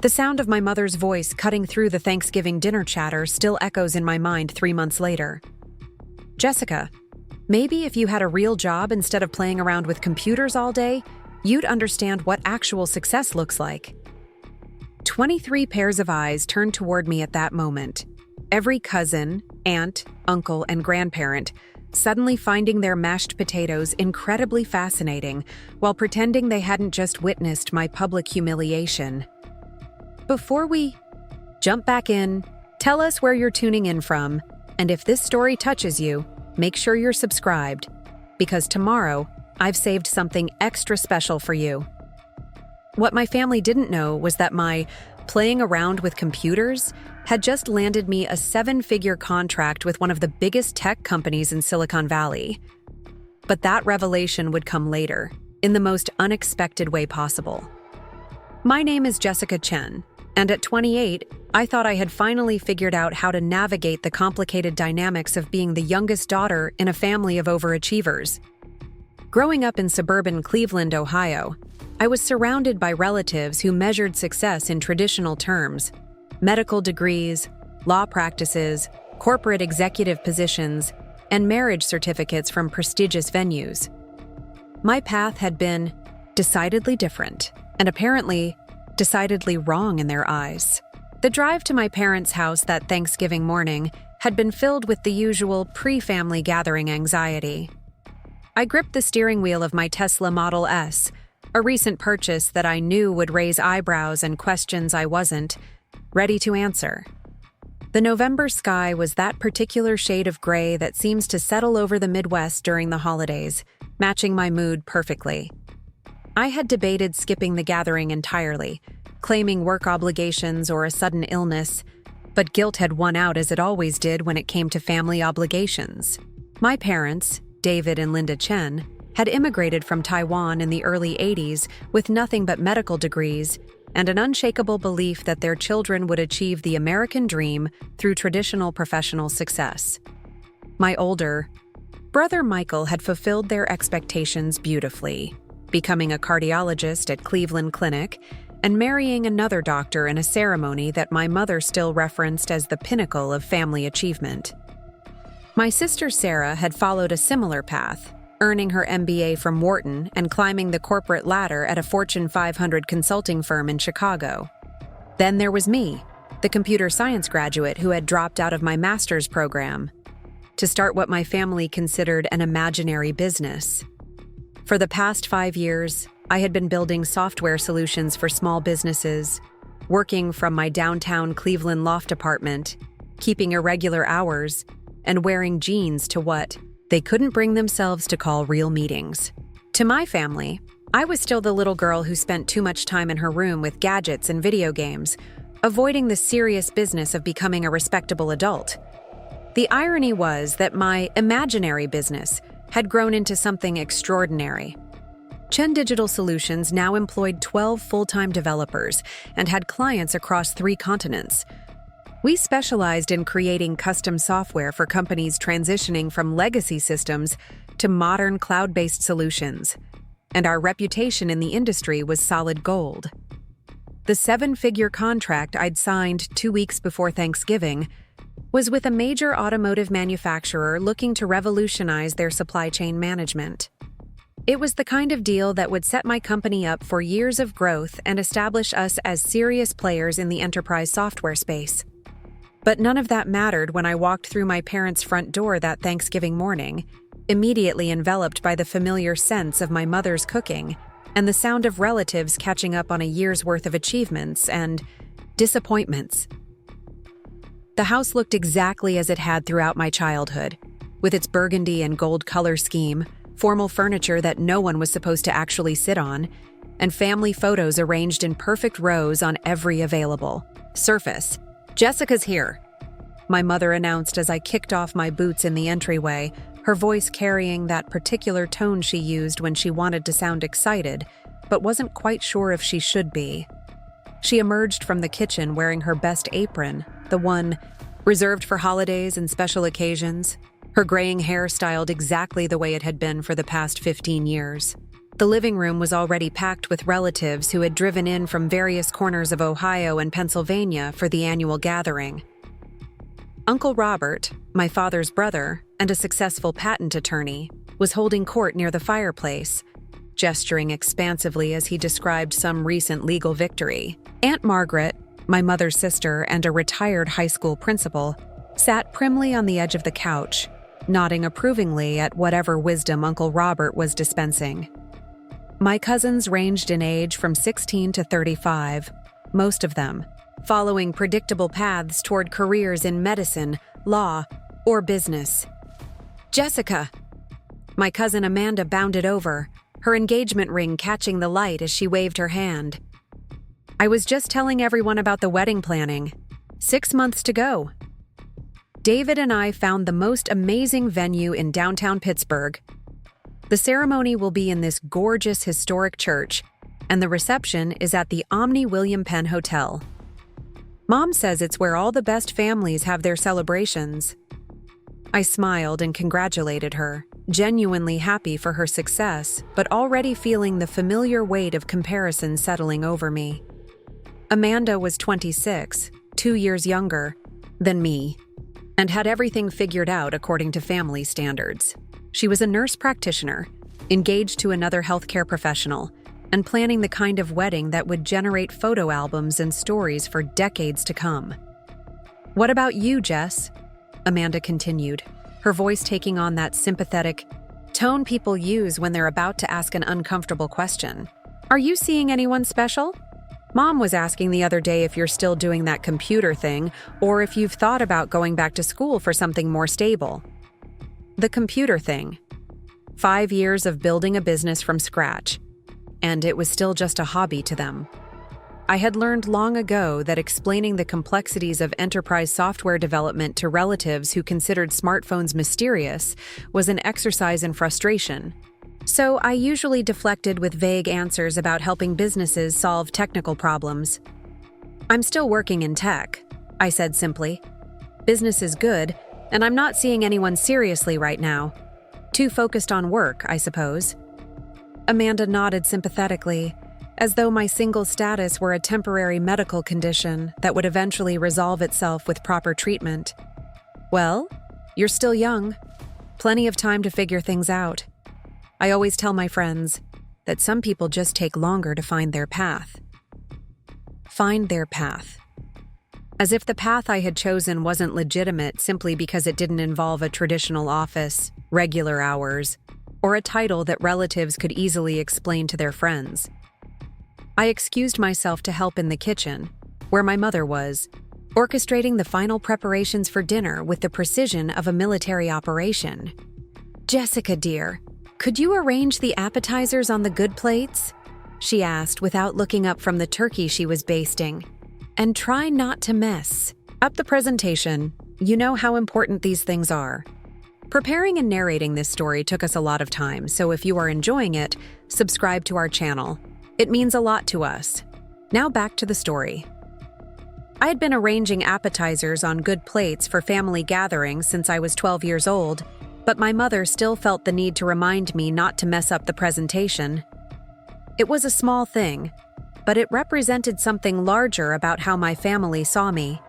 The sound of my mother's voice cutting through the Thanksgiving dinner chatter still echoes in my mind 3 months later. Jessica, maybe if you had a real job instead of playing around with computers all day, you'd understand what actual success looks like. 23 pairs of eyes turned toward me at that moment. Every cousin, aunt, uncle, and grandparent suddenly finding their mashed potatoes incredibly fascinating while pretending they hadn't just witnessed my public humiliation. Before we jump back in, tell us where you're tuning in from, and if this story touches you, make sure you're subscribed, because tomorrow I've saved something extra special for you. What my family didn't know was that my playing around with computers had just landed me a 7-figure contract with one of the biggest tech companies in Silicon Valley. But that revelation would come later, in the most unexpected way possible. My name is Jessica Chen, and at 28, I thought I had finally figured out how to navigate the complicated dynamics of being the youngest daughter in a family of overachievers. Growing up in suburban Cleveland, Ohio, I was surrounded by relatives who measured success in traditional terms: medical degrees, law practices, corporate executive positions, and marriage certificates from prestigious venues. My path had been decidedly different, and apparently decidedly wrong in their eyes. The drive to my parents' house that Thanksgiving morning had been filled with the usual pre-family gathering anxiety. I gripped the steering wheel of my Tesla Model S, a recent purchase that I knew would raise eyebrows and questions I wasn't ready to answer. The November sky was that particular shade of gray that seems to settle over the Midwest during the holidays, matching my mood perfectly. I had debated skipping the gathering entirely, claiming work obligations or a sudden illness, but guilt had won out as it always did when it came to family obligations. My parents, David and Linda Chen, had immigrated from Taiwan in the early 80s with nothing but medical degrees and an unshakable belief that their children would achieve the American dream through traditional professional success. My older brother Michael had fulfilled their expectations beautifully, becoming a cardiologist at Cleveland Clinic and marrying another doctor in a ceremony that my mother still referenced as the pinnacle of family achievement. My sister Sarah had followed a similar path, earning her MBA from Wharton and climbing the corporate ladder at a Fortune 500 consulting firm in Chicago. Then there was me, the computer science graduate who had dropped out of my master's program to start what my family considered an imaginary business. For the past 5 years, I had been building software solutions for small businesses, working from my downtown Cleveland loft apartment, keeping irregular hours, and wearing jeans to what they couldn't bring themselves to call real meetings. To my family, I was still the little girl who spent too much time in her room with gadgets and video games, avoiding the serious business of becoming a respectable adult. The irony was that my imaginary business had grown into something extraordinary. Chen Digital Solutions now employed 12 full-time developers and had clients across 3 continents. We specialized in creating custom software for companies transitioning from legacy systems to modern cloud-based solutions, and our reputation in the industry was solid gold. The 7-figure contract I'd signed 2 weeks before Thanksgiving was with a major automotive manufacturer looking to revolutionize their supply chain management. It was the kind of deal that would set my company up for years of growth and establish us as serious players in the enterprise software space. But none of that mattered when I walked through my parents' front door that Thanksgiving morning, immediately enveloped by the familiar sense of my mother's cooking and the sound of relatives catching up on a year's worth of achievements and disappointments. The house looked exactly as it had throughout my childhood, with its burgundy and gold color scheme, formal furniture that no one was supposed to actually sit on, and family photos arranged in perfect rows on every available surface. "Jessica's here," my mother announced as I kicked off my boots in the entryway, her voice carrying that particular tone she used when she wanted to sound excited, but wasn't quite sure if she should be. She emerged from the kitchen wearing her best apron, the one reserved for holidays and special occasions, her graying hair styled exactly the way it had been for the past 15 years. The living room was already packed with relatives who had driven in from various corners of Ohio and Pennsylvania for the annual gathering. Uncle Robert, my father's brother and a successful patent attorney, was holding court near the fireplace, gesturing expansively as he described some recent legal victory. Aunt Margaret, my mother's sister and a retired high school principal, sat primly on the edge of the couch, nodding approvingly at whatever wisdom Uncle Robert was dispensing. My cousins ranged in age from 16 to 35, most of them following predictable paths toward careers in medicine, law, or business. "Jessica!" My cousin Amanda bounded over, her engagement ring catching the light as she waved her hand. "I was just telling everyone about the wedding planning. 6 months to go." David and I found the most amazing venue in downtown Pittsburgh. The ceremony will be in this gorgeous historic church, and the reception is at the Omni William Penn Hotel. Mom says it's where all the best families have their celebrations. I smiled and congratulated her, genuinely happy for her success, but already feeling the familiar weight of comparison settling over me. Amanda was 26, 2 years younger than me, and had everything figured out according to family standards. She was a nurse practitioner, engaged to another healthcare professional, and planning the kind of wedding that would generate photo albums and stories for decades to come. "What about you, Jess?" Amanda continued, her voice taking on that sympathetic tone people use when they're about to ask an uncomfortable question. "Are you seeing anyone special? Mom was asking the other day if you're still doing that computer thing or if you've thought about going back to school for something more stable." The computer thing. 5 years of building a business from scratch, and it was still just a hobby to them. I had learned long ago that explaining the complexities of enterprise software development to relatives who considered smartphones mysterious was an exercise in frustration. So I usually deflected with vague answers about helping businesses solve technical problems. "I'm still working in tech," I said simply. "Business is good, and I'm not seeing anyone seriously right now. Too focused on work, I suppose." Amanda nodded sympathetically, as though my single status were a temporary medical condition that would eventually resolve itself with proper treatment. "Well, you're still young. Plenty of time to figure things out. I always tell my friends that some people just take longer to find their path." Find their path. As if the path I had chosen wasn't legitimate simply because it didn't involve a traditional office, regular hours, or a title that relatives could easily explain to their friends. I excused myself to help in the kitchen, where my mother was, orchestrating the final preparations for dinner with the precision of a military operation. "Jessica, dear, could you arrange the appetizers on the good plates?" she asked without looking up from the turkey she was basting. "And try not to mess up the presentation. You know how important these things are." Preparing and narrating this story took us a lot of time, so if you are enjoying it, subscribe to our channel. It means a lot to us. Now back to the story. I had been arranging appetizers on good plates for family gatherings since I was 12 years old, but my mother still felt the need to remind me not to mess up the presentation. It was a small thing, but it represented something larger about how my family saw me.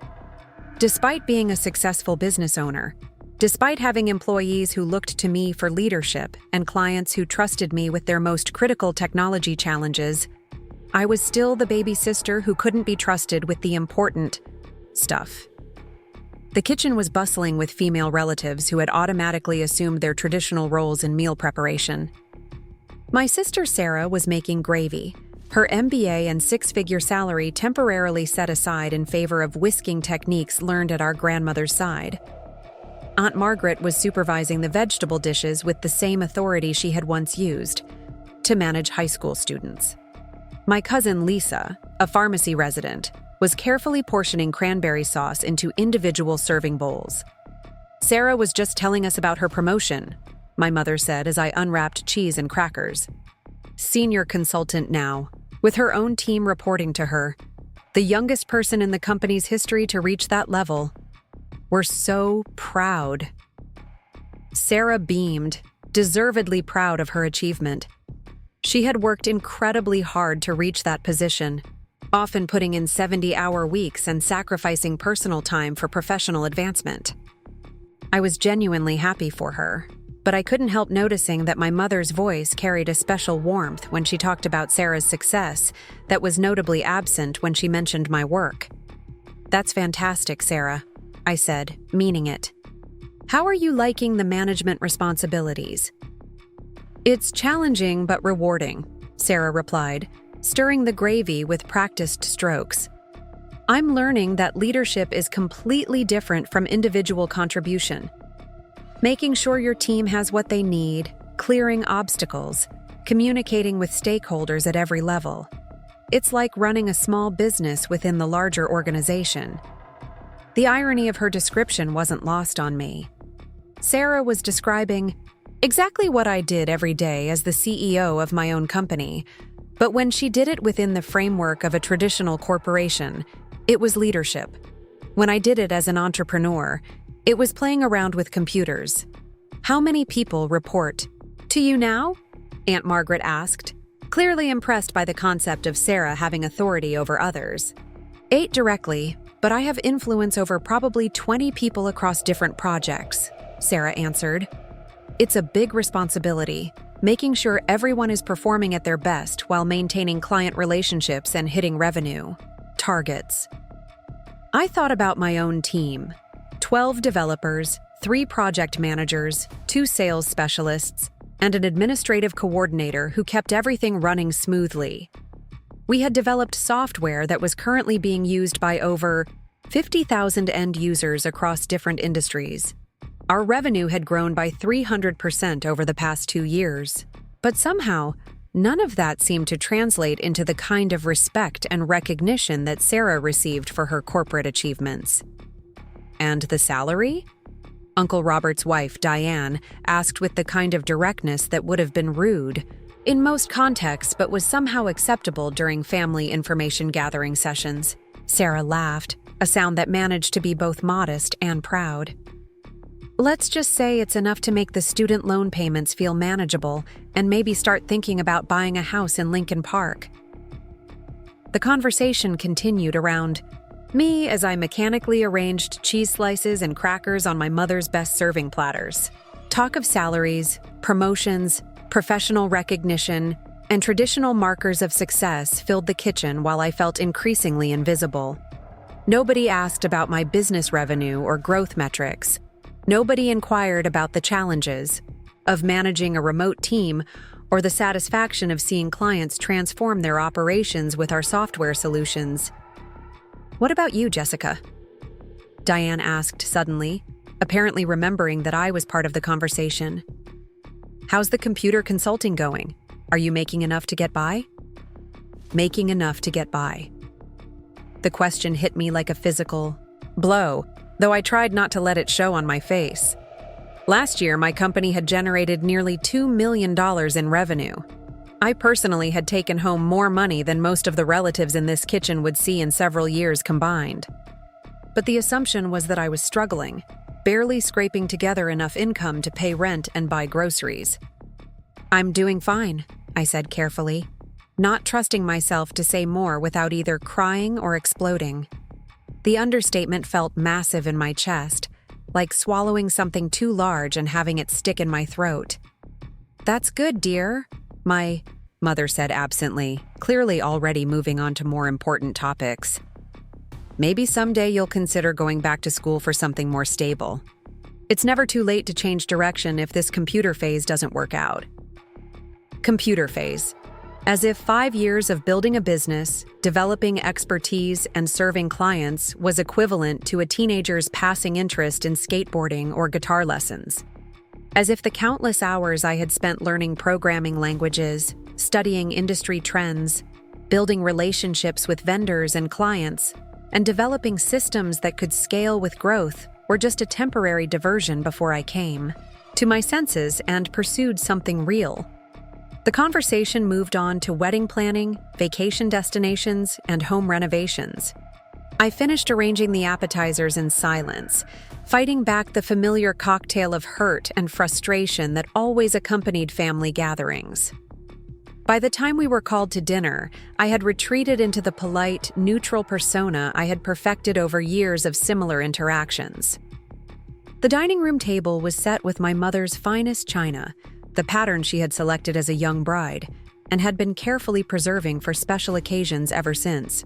Despite being a successful business owner, despite having employees who looked to me for leadership and clients who trusted me with their most critical technology challenges, I was still the baby sister who couldn't be trusted with the important stuff. The kitchen was bustling with female relatives who had automatically assumed their traditional roles in meal preparation. My sister Sarah was making gravy, her MBA and six-figure salary temporarily set aside in favor of whisking techniques learned at our grandmother's side. Aunt Margaret was supervising the vegetable dishes with the same authority she had once used to manage high school students. My cousin Lisa, a pharmacy resident, was carefully portioning cranberry sauce into individual serving bowls. "Sarah was just telling us about her promotion," my mother said as I unwrapped cheese and crackers. "Senior consultant now, with her own team reporting to her. The youngest person in the company's history to reach that level. We're so proud." Sarah beamed, deservedly proud of her achievement. She had worked incredibly hard to reach that position, often putting in 70-hour weeks and sacrificing personal time for professional advancement. I was genuinely happy for her, but I couldn't help noticing that my mother's voice carried a special warmth when she talked about Sarah's success that was notably absent when she mentioned my work. "That's fantastic, Sarah," I said, meaning it. "How are you liking the management responsibilities?" "It's challenging but rewarding," Sarah replied, stirring the gravy with practiced strokes. "I'm learning that leadership is completely different from individual contribution. Making sure your team has what they need, clearing obstacles, communicating with stakeholders at every level. It's like running a small business within the larger organization." The irony of her description wasn't lost on me. Sarah was describing exactly what I did every day as the CEO of my own company, but when she did it within the framework of a traditional corporation, it was leadership. When I did it as an entrepreneur, it was playing around with computers. "How many people report to you now?" Aunt Margaret asked, clearly impressed by the concept of Sarah having authority over others. "8 directly, but I have influence over probably 20 people across different projects," Sarah answered. "It's a big responsibility, making sure everyone is performing at their best while maintaining client relationships and hitting revenue targets." I thought about my own team: 12 developers, 3 project managers, 2 sales specialists, and an administrative coordinator who kept everything running smoothly. We had developed software that was currently being used by over 50,000 end users across different industries. Our revenue had grown by 300% over the past 2 years, but somehow, none of that seemed to translate into the kind of respect and recognition that Sarah received for her corporate achievements. "And the salary?" Uncle Robert's wife, Diane, asked with the kind of directness that would have been rude in most contexts but was somehow acceptable during family information gathering sessions. Sarah laughed, a sound that managed to be both modest and proud. "Let's just say it's enough to make the student loan payments feel manageable and maybe start thinking about buying a house in Lincoln Park." The conversation continued around me as I mechanically arranged cheese slices and crackers on my mother's best serving platters. Talk of salaries, promotions, professional recognition, and traditional markers of success filled the kitchen while I felt increasingly invisible. Nobody asked about my business revenue or growth metrics. Nobody inquired about the challenges of managing a remote team or the satisfaction of seeing clients transform their operations with our software solutions. "What about you, Jessica?" Diane asked suddenly, apparently remembering that I was part of the conversation. "How's the computer consulting going? Are you making enough to get by?" Making enough to get by. The question hit me like a physical blow, though I tried not to let it show on my face. Last year, my company had generated nearly $2 million in revenue. I personally had taken home more money than most of the relatives in this kitchen would see in several years combined. But the assumption was that I was struggling, barely scraping together enough income to pay rent and buy groceries. "I'm doing fine," I said carefully, not trusting myself to say more without either crying or exploding. The understatement felt massive in my chest, like swallowing something too large and having it stick in my throat. "That's good, dear," my mother said absently, clearly already moving on to more important topics. "Maybe someday you'll consider going back to school for something more stable. It's never too late to change direction if this computer phase doesn't work out." Computer phase. As if 5 years of building a business, developing expertise, and serving clients was equivalent to a teenager's passing interest in skateboarding or guitar lessons. As if the countless hours I had spent learning programming languages, studying industry trends, building relationships with vendors and clients, and developing systems that could scale with growth were just a temporary diversion before I came to my senses and pursued something real. The conversation moved on to wedding planning, vacation destinations, and home renovations. I finished arranging the appetizers in silence, fighting back the familiar cocktail of hurt and frustration that always accompanied family gatherings. By the time we were called to dinner, I had retreated into the polite, neutral persona I had perfected over years of similar interactions. The dining room table was set with my mother's finest china, the pattern she had selected as a young bride, and had been carefully preserving for special occasions ever since.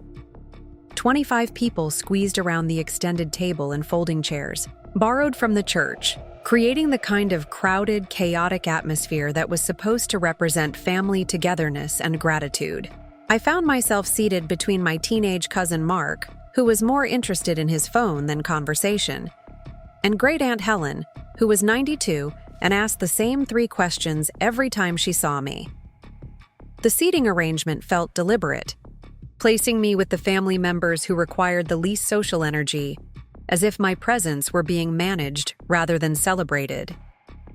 25 people squeezed around the extended table and folding chairs, borrowed from the church, creating the kind of crowded, chaotic atmosphere that was supposed to represent family togetherness and gratitude. I found myself seated between my teenage cousin Mark, who was more interested in his phone than conversation, and Great Aunt Helen, who was 92 and asked the same 3 questions every time she saw me. The seating arrangement felt deliberate, placing me with the family members who required the least social energy, as if my presence were being managed rather than celebrated.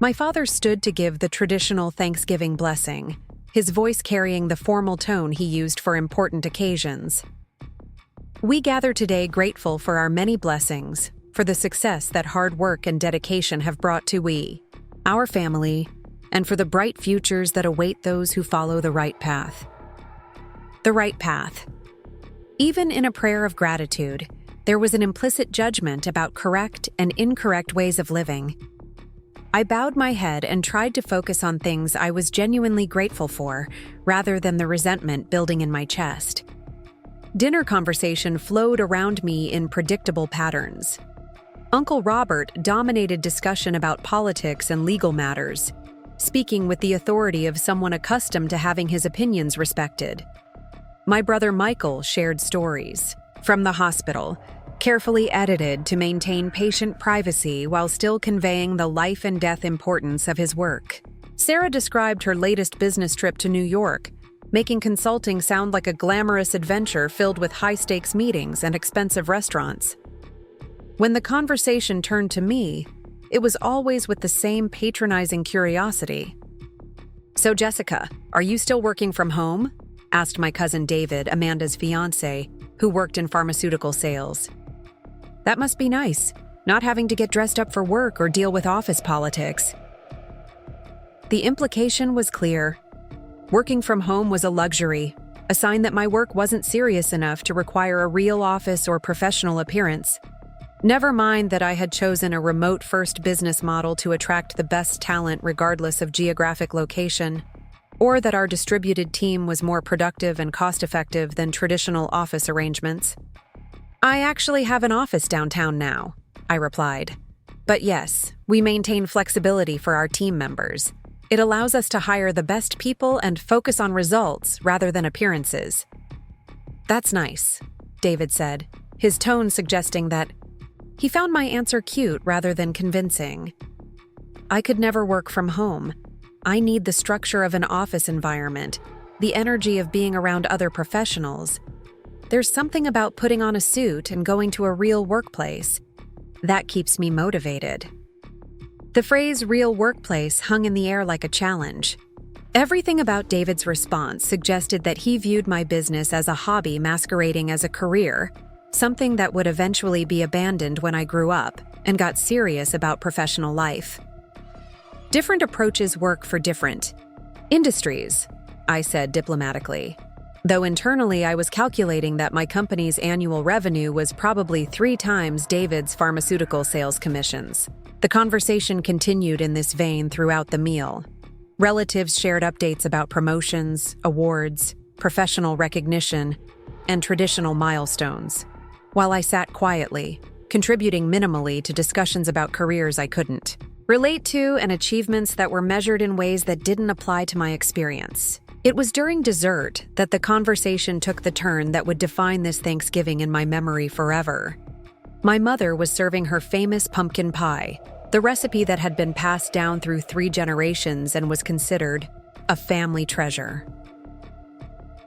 My father stood to give the traditional Thanksgiving blessing, his voice carrying the formal tone he used for important occasions. We gather today grateful for our many blessings, for the success that hard work and dedication have brought to our family, and for the bright futures that await those who follow the right path. The right path. Even in a prayer of gratitude, there was an implicit judgment about correct and incorrect ways of living. I bowed my head and tried to focus on things I was genuinely grateful for, rather than the resentment building in my chest. Dinner conversation flowed around me in predictable patterns. Uncle Robert dominated discussion about politics and legal matters, speaking with the authority of someone accustomed to having his opinions respected. My brother Michael shared stories from the hospital, carefully edited to maintain patient privacy while still conveying the life and death importance of his work. Sarah described her latest business trip to New York, making consulting sound like a glamorous adventure filled with high-stakes meetings and expensive restaurants. When the conversation turned to me, it was always with the same patronizing curiosity. "So, Jessica, are you still working from home?" asked my cousin David, Amanda's fiancé, who worked in pharmaceutical sales. "That must be nice, not having to get dressed up for work or deal with office politics." The implication was clear. Working from home was a luxury, a sign that my work wasn't serious enough to require a real office or professional appearance. Never mind that I had chosen a remote-first business model to attract the best talent regardless of geographic location, or that our distributed team was more productive and cost-effective than traditional office arrangements. "I actually have an office downtown now," I replied. "But yes, we maintain flexibility for our team members. It allows us to hire the best people and focus on results rather than appearances." "That's nice," David said, his tone suggesting that he found my answer cute rather than convincing. I could never work from home. I need the structure of an office environment, the energy of being around other professionals. There's something about putting on a suit and going to a real workplace that keeps me motivated. The phrase real workplace hung in the air like a challenge. Everything about David's response suggested that he viewed my business as a hobby masquerading as a career, something that would eventually be abandoned when I grew up and got serious about professional life. Different approaches work for different industries, I said diplomatically, though internally I was calculating that my company's annual revenue was probably 3 times David's pharmaceutical sales commissions. The conversation continued in this vein throughout the meal. Relatives shared updates about promotions, awards, professional recognition, and traditional milestones, while I sat quietly, contributing minimally to discussions about careers I couldn't relate to and achievements that were measured in ways that didn't apply to my experience. It was during dessert that the conversation took the turn that would define this Thanksgiving in my memory forever. My mother was serving her famous pumpkin pie, the recipe that had been passed down through 3 generations and was considered a family treasure.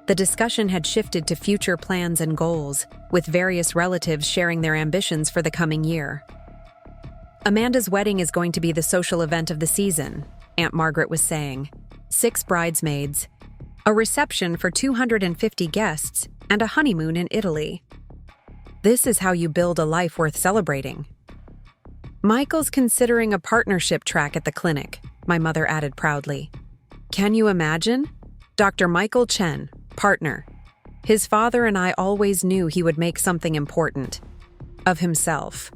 The discussion had shifted to future plans and goals, with various relatives sharing their ambitions for the coming year. "Amanda's wedding is going to be the social event of the season," Aunt Margaret was saying. 6 bridesmaids, a reception for 250 guests, and a honeymoon in Italy. "This is how you build a life worth celebrating." "Michael's considering a partnership track at the clinic," my mother added proudly. "Can you imagine? Dr. Michael Chen, partner. His father and I always knew he would make something important of himself.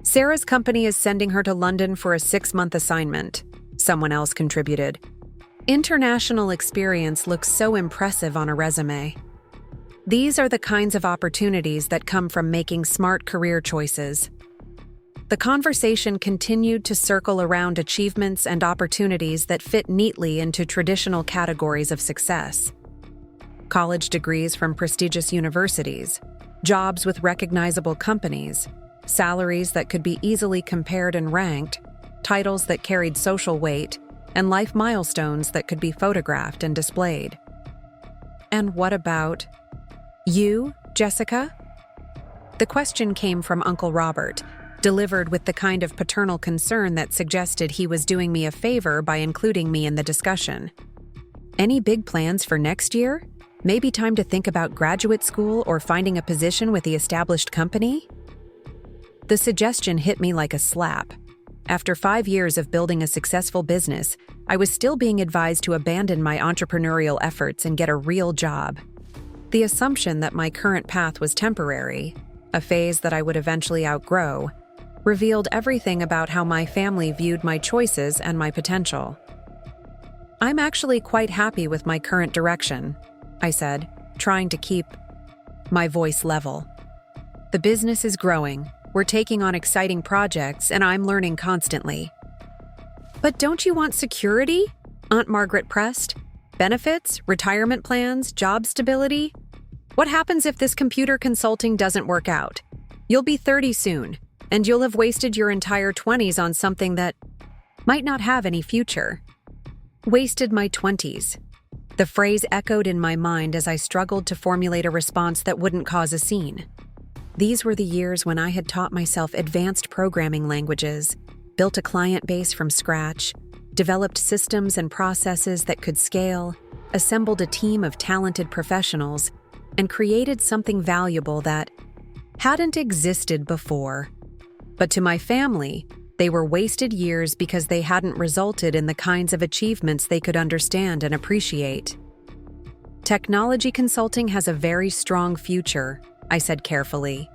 Sarah's company is sending her to London for a 6-month assignment, someone else contributed. International experience looks so impressive on a resume. These are the kinds of opportunities that come from making smart career choices. The conversation continued to circle around achievements and opportunities that fit neatly into traditional categories of success. College degrees from prestigious universities, jobs with recognizable companies, salaries that could be easily compared and ranked, titles that carried social weight, and life milestones that could be photographed and displayed. And what about you, Jessica? The question came from Uncle Robert, delivered with the kind of paternal concern that suggested he was doing me a favor by including me in the discussion. Any big plans for next year? Maybe time to think about graduate school or finding a position with the established company? The suggestion hit me like a slap. After 5 years of building a successful business, I was still being advised to abandon my entrepreneurial efforts and get a real job. The assumption that my current path was temporary, a phase that I would eventually outgrow, revealed everything about how my family viewed my choices and my potential. I'm actually quite happy with my current direction, I said, trying to keep my voice level. The business is growing. We're taking on exciting projects, and I'm learning constantly. But don't you want security? Aunt Margaret pressed. Benefits, retirement plans, job stability? What happens if this computer consulting doesn't work out? You'll be 30 soon, and you'll have wasted your entire 20s on something that might not have any future. Wasted my 20s. The phrase echoed in my mind as I struggled to formulate a response that wouldn't cause a scene. These were the years when I had taught myself advanced programming languages, built a client base from scratch, developed systems and processes that could scale, assembled a team of talented professionals, and created something valuable that hadn't existed before. But to my family, they were wasted years because they hadn't resulted in the kinds of achievements they could understand and appreciate. Technology consulting has a very strong future, I said carefully.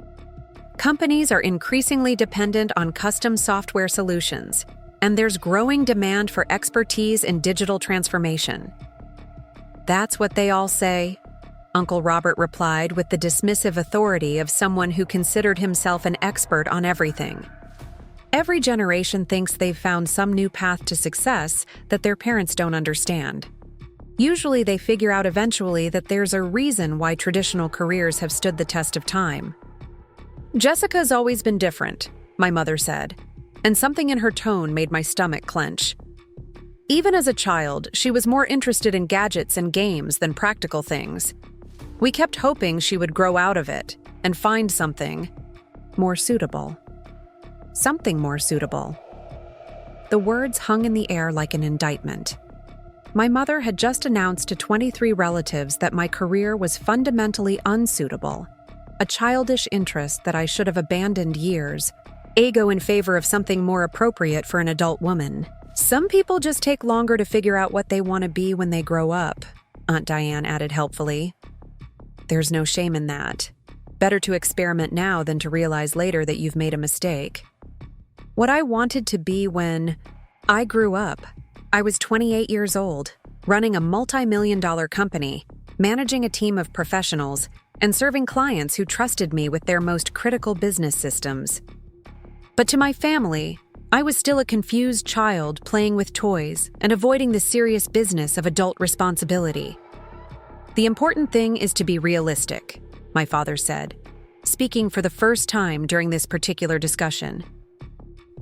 Companies are increasingly dependent on custom software solutions, and there's growing demand for expertise in digital transformation. That's what they all say, Uncle Robert replied with the dismissive authority of someone who considered himself an expert on everything. Every generation thinks they've found some new path to success that their parents don't understand. Usually they figure out eventually that there's a reason why traditional careers have stood the test of time. Jessica's always been different, my mother said, and something in her tone made my stomach clench. Even as a child, she was more interested in gadgets and games than practical things. We kept hoping she would grow out of it and find something more suitable. Something more suitable. The words hung in the air like an indictment. My mother had just announced to 23 relatives that my career was fundamentally unsuitable, a childish interest that I should have abandoned years ago in favor of something more appropriate for an adult woman. Some people just take longer to figure out what they want to be when they grow up, Aunt Diane added helpfully. There's no shame in that. Better to experiment now than to realize later that you've made a mistake. What I wanted to be when I grew up, I was 28 years old, running a multi-million-dollar company, managing a team of professionals, and serving clients who trusted me with their most critical business systems. But to my family, I was still a confused child playing with toys and avoiding the serious business of adult responsibility. The important thing is to be realistic, my father said, speaking for the first time during this particular discussion.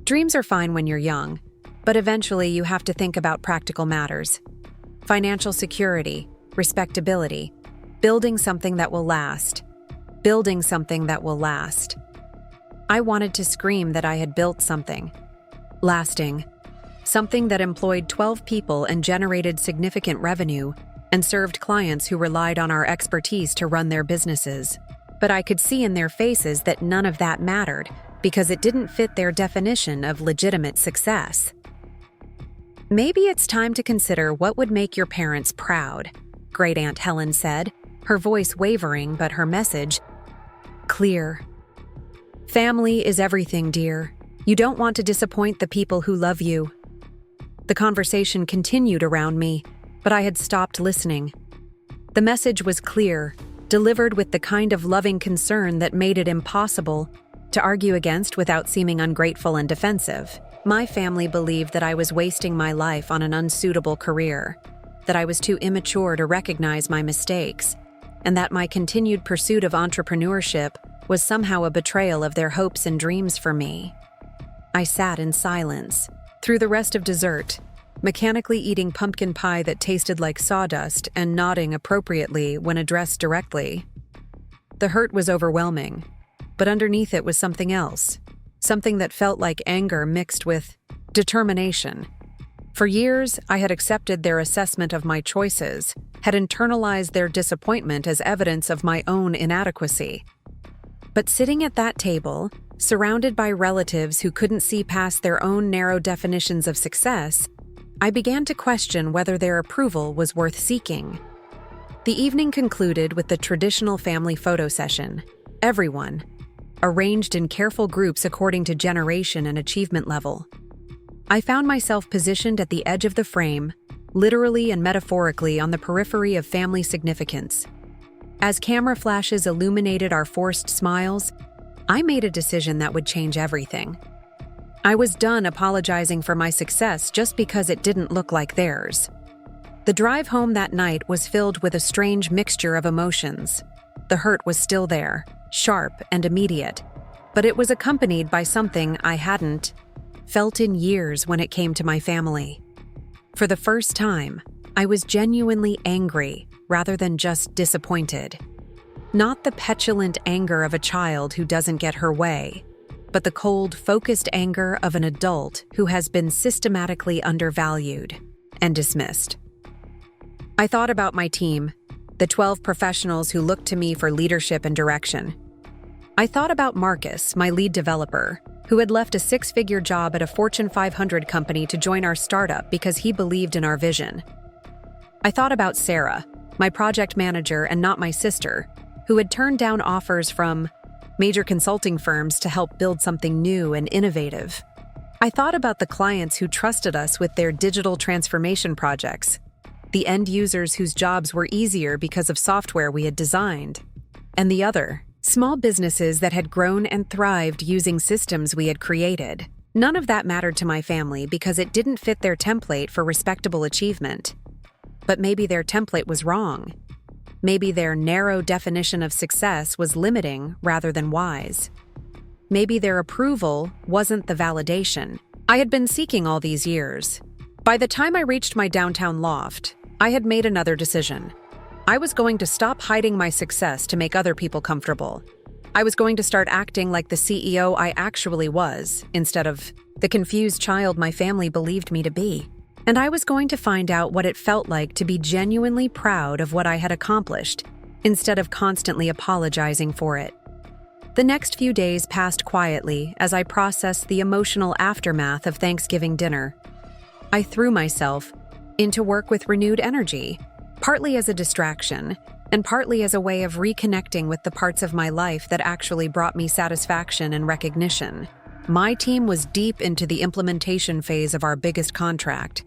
Dreams are fine when you're young, but eventually you have to think about practical matters. Financial security, respectability, building something that will last. Building something that will last. I wanted to scream that I had built something. Lasting. Something that employed 12 people and generated significant revenue and served clients who relied on our expertise to run their businesses. But I could see in their faces that none of that mattered because it didn't fit their definition of legitimate success. Maybe it's time to consider what would make your parents proud, Great Aunt Helen said, her voice wavering but her message clear. Family is everything, dear. You don't want to disappoint the people who love you. The conversation continued around me, but I had stopped listening. The message was clear, delivered with the kind of loving concern that made it impossible to argue against without seeming ungrateful and defensive. My family believed that I was wasting my life on an unsuitable career, that I was too immature to recognize my mistakes, and that my continued pursuit of entrepreneurship was somehow a betrayal of their hopes and dreams for me. I sat in silence, through the rest of dessert, mechanically eating pumpkin pie that tasted like sawdust and nodding appropriately when addressed directly. The hurt was overwhelming, but underneath it was something else, something that felt like anger mixed with determination. For years, I had accepted their assessment of my choices, had internalized their disappointment as evidence of my own inadequacy. But sitting at that table, surrounded by relatives who couldn't see past their own narrow definitions of success, I began to question whether their approval was worth seeking. The evening concluded with the traditional family photo session. Everyone, arranged in careful groups according to generation and achievement level. I found myself positioned at the edge of the frame, literally and metaphorically on the periphery of family significance. As camera flashes illuminated our forced smiles, I made a decision that would change everything. I was done apologizing for my success just because it didn't look like theirs. The drive home that night was filled with a strange mixture of emotions. The hurt was still there, sharp and immediate, but it was accompanied by something I hadn't felt in years when it came to my family. For the first time, I was genuinely angry rather than just disappointed. Not the petulant anger of a child who doesn't get her way, but the cold, focused anger of an adult who has been systematically undervalued and dismissed. I thought about my team, the 12 professionals who looked to me for leadership and direction. I thought about Marcus, my lead developer, who had left a 6-figure job at a Fortune 500 company to join our startup because he believed in our vision. I thought about Sarah, my project manager and not my sister, who had turned down offers from major consulting firms to help build something new and innovative. I thought about the clients who trusted us with their digital transformation projects, the end users whose jobs were easier because of software we had designed, and the other, small businesses that had grown and thrived using systems we had created. None of that mattered to my family because it didn't fit their template for respectable achievement. But maybe their template was wrong. Maybe their narrow definition of success was limiting rather than wise. Maybe their approval wasn't the validation I had been seeking all these years. By the time I reached my downtown loft, I had made another decision. I was going to stop hiding my success to make other people comfortable. I was going to start acting like the CEO I actually was, instead of the confused child my family believed me to be. And I was going to find out what it felt like to be genuinely proud of what I had accomplished, instead of constantly apologizing for it. The next few days passed quietly as I processed the emotional aftermath of Thanksgiving dinner. I threw myself into work with renewed energy, partly as a distraction, and partly as a way of reconnecting with the parts of my life that actually brought me satisfaction and recognition. My team was deep into the implementation phase of our biggest contract,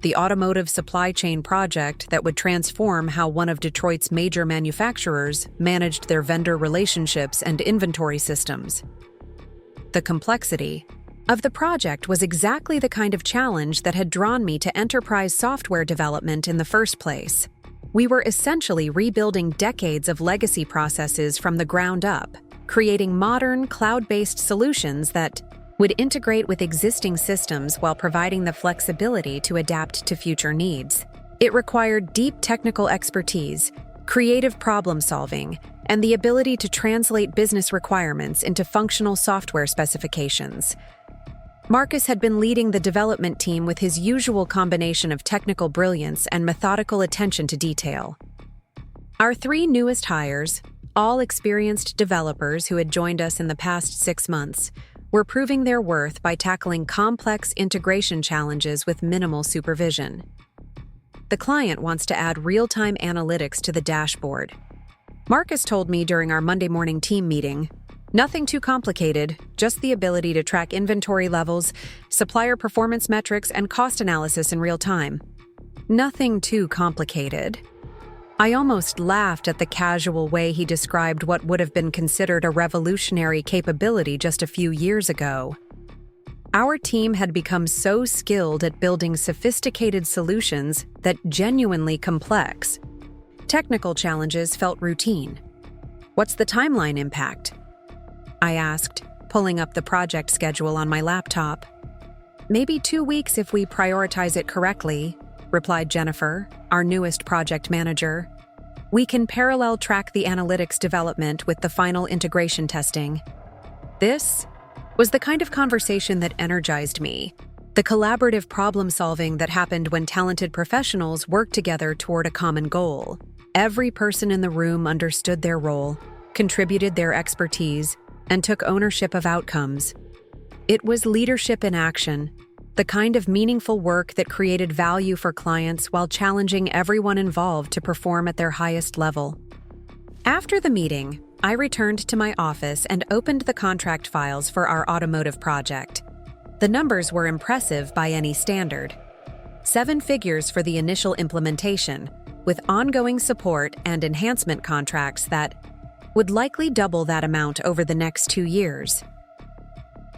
the automotive supply chain project that would transform how one of Detroit's major manufacturers managed their vendor relationships and inventory systems. The complexity of the project was exactly the kind of challenge that had drawn me to enterprise software development in the first place. We were essentially rebuilding decades of legacy processes from the ground up, creating modern, cloud-based solutions that would integrate with existing systems while providing the flexibility to adapt to future needs. It required deep technical expertise, creative problem-solving, and the ability to translate business requirements into functional software specifications. Marcus had been leading the development team with his usual combination of technical brilliance and methodical attention to detail. Our 3 newest hires, all experienced developers who had joined us in the past 6 months, were proving their worth by tackling complex integration challenges with minimal supervision. The client wants to add real-time analytics to the dashboard. Marcus told me during our Monday morning team meeting, nothing too complicated, just the ability to track inventory levels, supplier performance metrics, and cost analysis in real time. Nothing too complicated. I almost laughed at the casual way he described what would have been considered a revolutionary capability just a few years ago. Our team had become so skilled at building sophisticated solutions that genuinely complex. Technical challenges felt routine. What's the timeline impact? I asked, pulling up the project schedule on my laptop. Maybe 2 weeks if we prioritize it correctly, replied Jennifer, our newest project manager. We can parallel track the analytics development with the final integration testing. This was the kind of conversation that energized me, the collaborative problem-solving that happened when talented professionals work together toward a common goal. Every person in the room understood their role, contributed their expertise, and took ownership of outcomes. It was leadership in action, the kind of meaningful work that created value for clients while challenging everyone involved to perform at their highest level. After the meeting, I returned to my office and opened the contract files for our automotive project. The numbers were impressive by any standard. 7 figures for the initial implementation, with ongoing support and enhancement contracts that would likely double that amount over the next 2 years.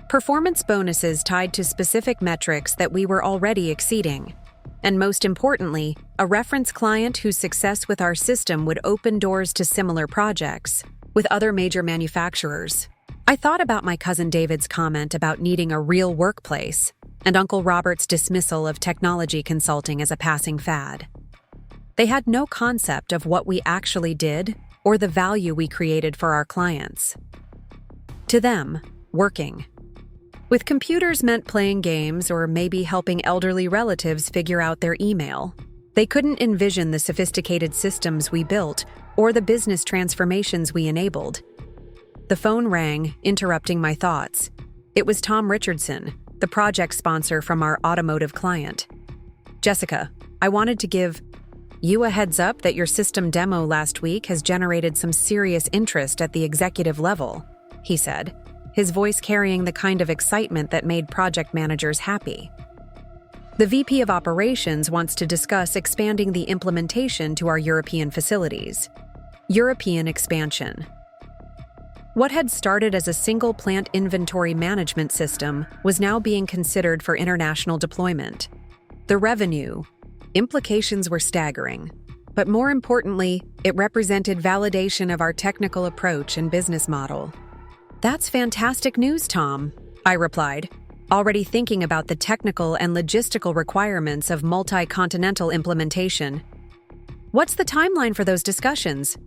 Performance bonuses tied to specific metrics that we were already exceeding. And most importantly, a reference client whose success with our system would open doors to similar projects with other major manufacturers. I thought about my cousin David's comment about needing a real workplace and Uncle Robert's dismissal of technology consulting as a passing fad. They had no concept of what we actually did or the value we created for our clients. To them, working with computers meant playing games or maybe helping elderly relatives figure out their email. They couldn't envision the sophisticated systems we built or the business transformations we enabled. The phone rang, interrupting my thoughts. It was Tom Richardson, the project sponsor from our automotive client. Jessica, I wanted to give you a heads up that your system demo last week has generated some serious interest at the executive level, he said, his voice carrying the kind of excitement that made project managers happy. The VP of Operations wants to discuss expanding the implementation to our European facilities. European expansion. What had started as a single plant inventory management system was now being considered for international deployment. The revenue implications were staggering, but more importantly, it represented validation of our technical approach and business model. That's fantastic news, Tom, I replied, already thinking about the technical and logistical requirements of multi-continental implementation. What's the timeline for those discussions?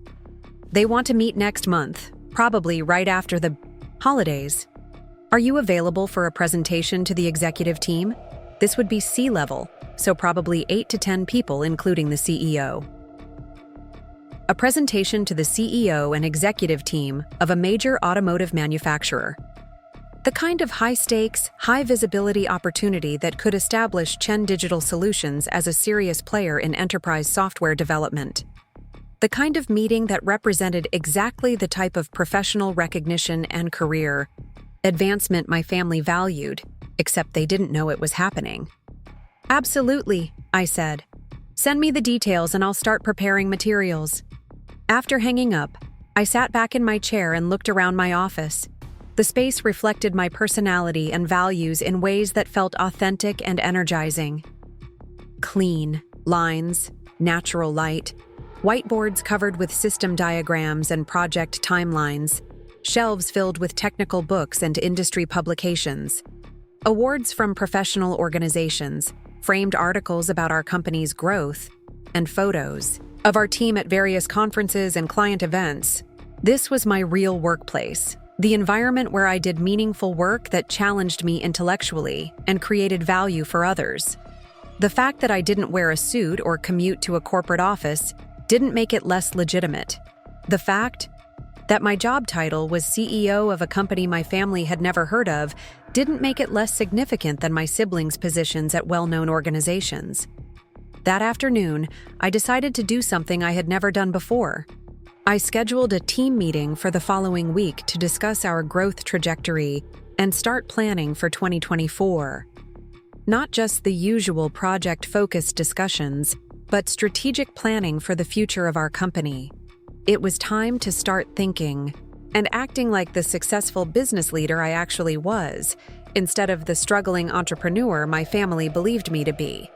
They want to meet next month, probably right after the holidays. Are you available for a presentation to the executive team? This would be C-level, so probably 8 to 10 people, including the CEO. A presentation to the CEO and executive team of a major automotive manufacturer. The kind of high-stakes, high-visibility opportunity that could establish Chen Digital Solutions as a serious player in enterprise software development. The kind of meeting that represented exactly the type of professional recognition and career advancement my family valued, except they didn't know it was happening. Absolutely, I said. Send me the details and I'll start preparing materials. After hanging up, I sat back in my chair and looked around my office. The space reflected my personality and values in ways that felt authentic and energizing. Clean, lines, natural light, whiteboards covered with system diagrams and project timelines, shelves filled with technical books and industry publications, awards from professional organizations, framed articles about our company's growth, and photos of our team at various conferences and client events. This was my real workplace, the environment where I did meaningful work that challenged me intellectually and created value for others. The fact that I didn't wear a suit or commute to a corporate office didn't make it less legitimate. The fact That my job title was CEO of a company my family had never heard of didn't make it less significant than my siblings' positions at well-known organizations. That afternoon, I decided to do something I had never done before. I scheduled a team meeting for the following week to discuss our growth trajectory and start planning for 2024. Not just the usual project-focused discussions, but strategic planning for the future of our company. It was time to start thinking and acting like the successful business leader I actually was, instead of the struggling entrepreneur my family believed me to be.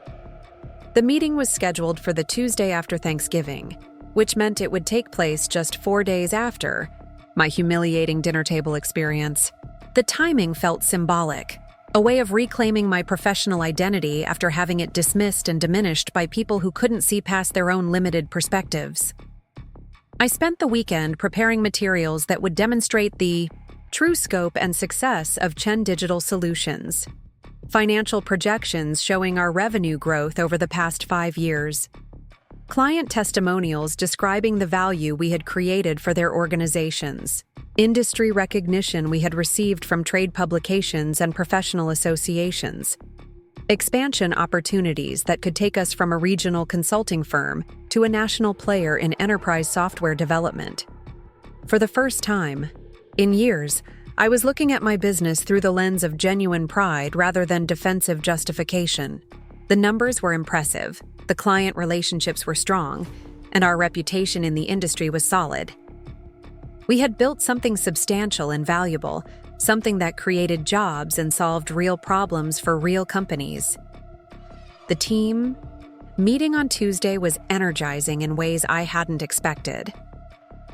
The meeting was scheduled for the Tuesday after Thanksgiving, which meant it would take place just 4 days after my humiliating dinner table experience. The timing felt symbolic, a way of reclaiming my professional identity after having it dismissed and diminished by people who couldn't see past their own limited perspectives. I spent the weekend preparing materials that would demonstrate the true scope and success of Chen Digital Solutions. Financial projections showing our revenue growth over the past 5 years. Client testimonials describing the value we had created for their organizations. Industry recognition we had received from trade publications and professional associations. Expansion opportunities that could take us from a regional consulting firm to a national player in enterprise software development. For the first time in years, I was looking at my business through the lens of genuine pride rather than defensive justification. The numbers were impressive, the client relationships were strong, and our reputation in the industry was solid. We had built something substantial and valuable, something that created jobs and solved real problems for real companies. The team meeting on Tuesday was energizing in ways I hadn't expected.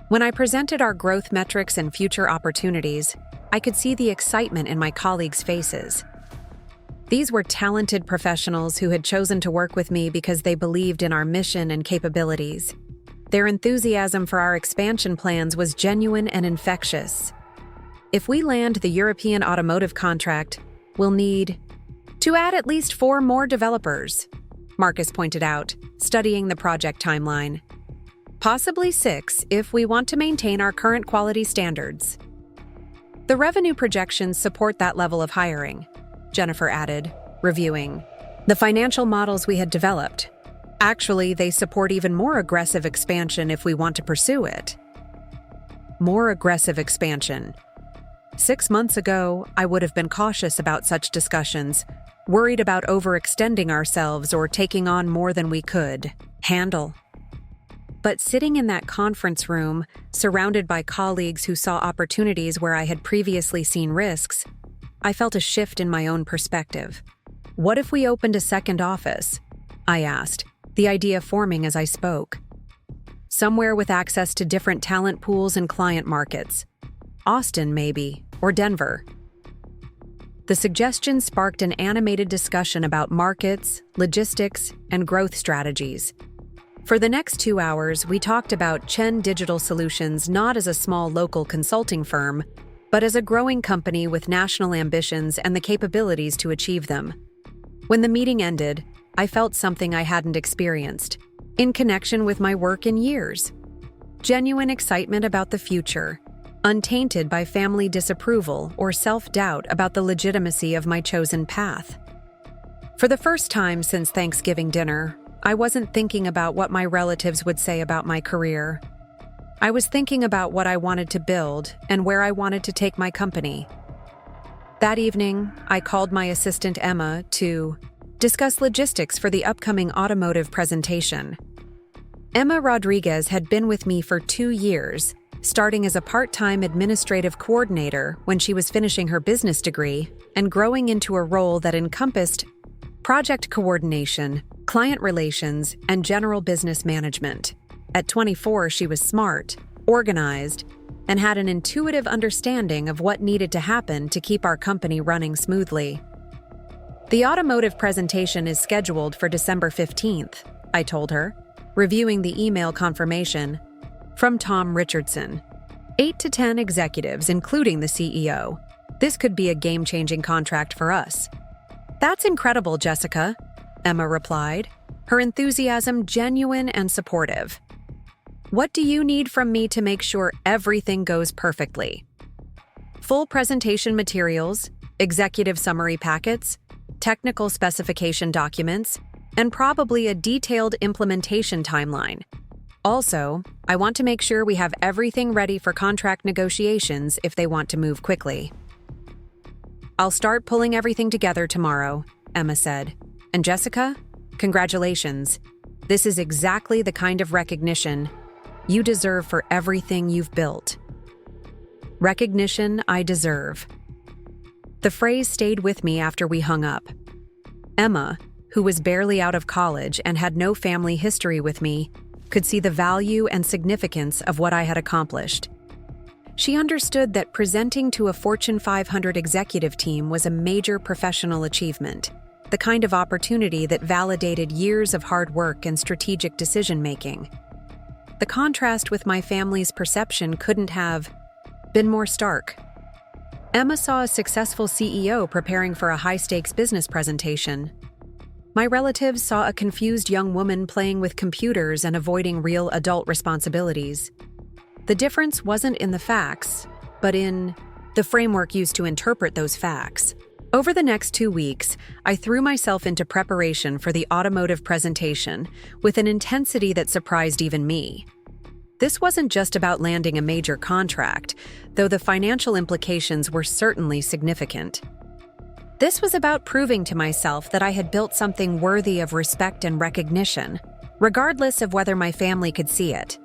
When I presented our growth metrics and future opportunities, I could see the excitement in my colleagues' faces. These were talented professionals who had chosen to work with me because they believed in our mission and capabilities. Their enthusiasm for our expansion plans was genuine and infectious. If we land the European automotive contract, we'll need to add at least 4 more developers, Marcus pointed out, studying the project timeline. Possibly 6 if we want to maintain our current quality standards. The revenue projections support that level of hiring, Jennifer added, reviewing the financial models we had developed. Actually, they support even more aggressive expansion if we want to pursue it. More aggressive expansion. 6 months ago, I would have been cautious about such discussions, worried about overextending ourselves or taking on more than we could handle. But sitting in that conference room, surrounded by colleagues who saw opportunities where I had previously seen risks, I felt a shift in my own perspective. What if we opened a second office? I asked, the idea forming as I spoke. Somewhere with access to different talent pools and client markets. Austin, maybe, or Denver. The suggestion sparked an animated discussion about markets, logistics, and growth strategies. For the next 2 hours, we talked about Chen Digital Solutions not as a small local consulting firm, but as a growing company with national ambitions and the capabilities to achieve them. When the meeting ended, I felt something I hadn't experienced, in connection with my work in years. Genuine excitement about the future, untainted by family disapproval or self-doubt about the legitimacy of my chosen path. For the first time since Thanksgiving dinner, I wasn't thinking about what my relatives would say about my career. I was thinking about what I wanted to build and where I wanted to take my company. That evening, I called my assistant Emma to discuss logistics for the upcoming automotive presentation. Emma Rodriguez had been with me for 2 years, starting as a part-time administrative coordinator when she was finishing her business degree and growing into a role that encompassed project coordination, client relations, and general business management. At 24, she was smart, organized, and had an intuitive understanding of what needed to happen to keep our company running smoothly. The automotive presentation is scheduled for December 15th, I told her, reviewing the email confirmation from Tom Richardson. 8 to 10 executives, including the CEO. This could be a game-changing contract for us. That's incredible, Jessica, Emma replied, her enthusiasm genuine and supportive. What do you need from me to make sure everything goes perfectly? Full presentation materials, executive summary packets, technical specification documents, and probably a detailed implementation timeline. Also, I want to make sure we have everything ready for contract negotiations if they want to move quickly. I'll start pulling everything together tomorrow, Emma said. And Jessica, congratulations. This is exactly the kind of recognition you deserve for everything you've built. Recognition I deserve. The phrase stayed with me after we hung up. Emma, who was barely out of college and had no family history with me, could see the value and significance of what I had accomplished. She understood that presenting to a Fortune 500 executive team was a major professional achievement, the kind of opportunity that validated years of hard work and strategic decision-making. The contrast with my family's perception couldn't have been more stark. Emma saw a successful CEO preparing for a high-stakes business presentation. My relatives saw a confused young woman playing with computers and avoiding real adult responsibilities. The difference wasn't in the facts, but in the framework used to interpret those facts. Over the next 2 weeks, I threw myself into preparation for the automotive presentation with an intensity that surprised even me. This wasn't just about landing a major contract, though the financial implications were certainly significant. This was about proving to myself that I had built something worthy of respect and recognition, regardless of whether my family could see it.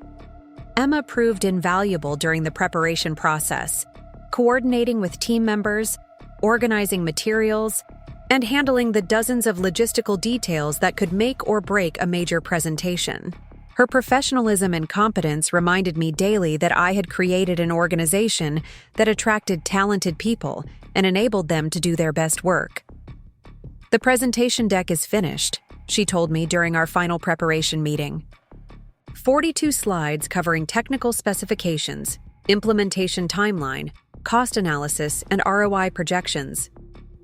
Emma proved invaluable during the preparation process, coordinating with team members, organizing materials, and handling the dozens of logistical details that could make or break a major presentation. Her professionalism and competence reminded me daily that I had created an organization that attracted talented people and enabled them to do their best work. The presentation deck is finished, she told me during our final preparation meeting. 42 slides covering technical specifications, implementation timeline, cost analysis, and ROI projections.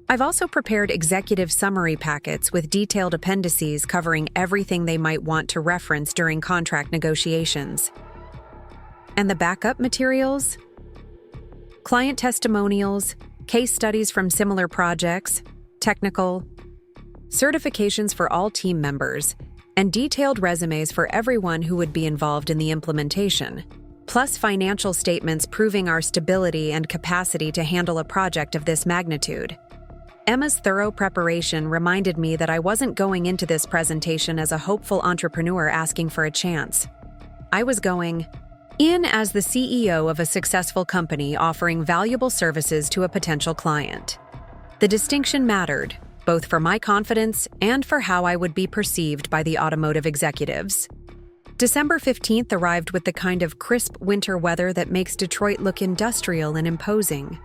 I've also prepared executive summary packets with detailed appendices covering everything they might want to reference during contract negotiations. And the backup materials? Client testimonials, case studies from similar projects, technical certifications for all team members, and detailed resumes for everyone who would be involved in the implementation, plus financial statements proving our stability and capacity to handle a project of this magnitude. Emma's thorough preparation reminded me that I wasn't going into this presentation as a hopeful entrepreneur asking for a chance. I was going in as the CEO of a successful company offering valuable services to a potential client. The distinction mattered, both for my confidence and for how I would be perceived by the automotive executives. December 15th arrived with the kind of crisp winter weather that makes Detroit look industrial and imposing.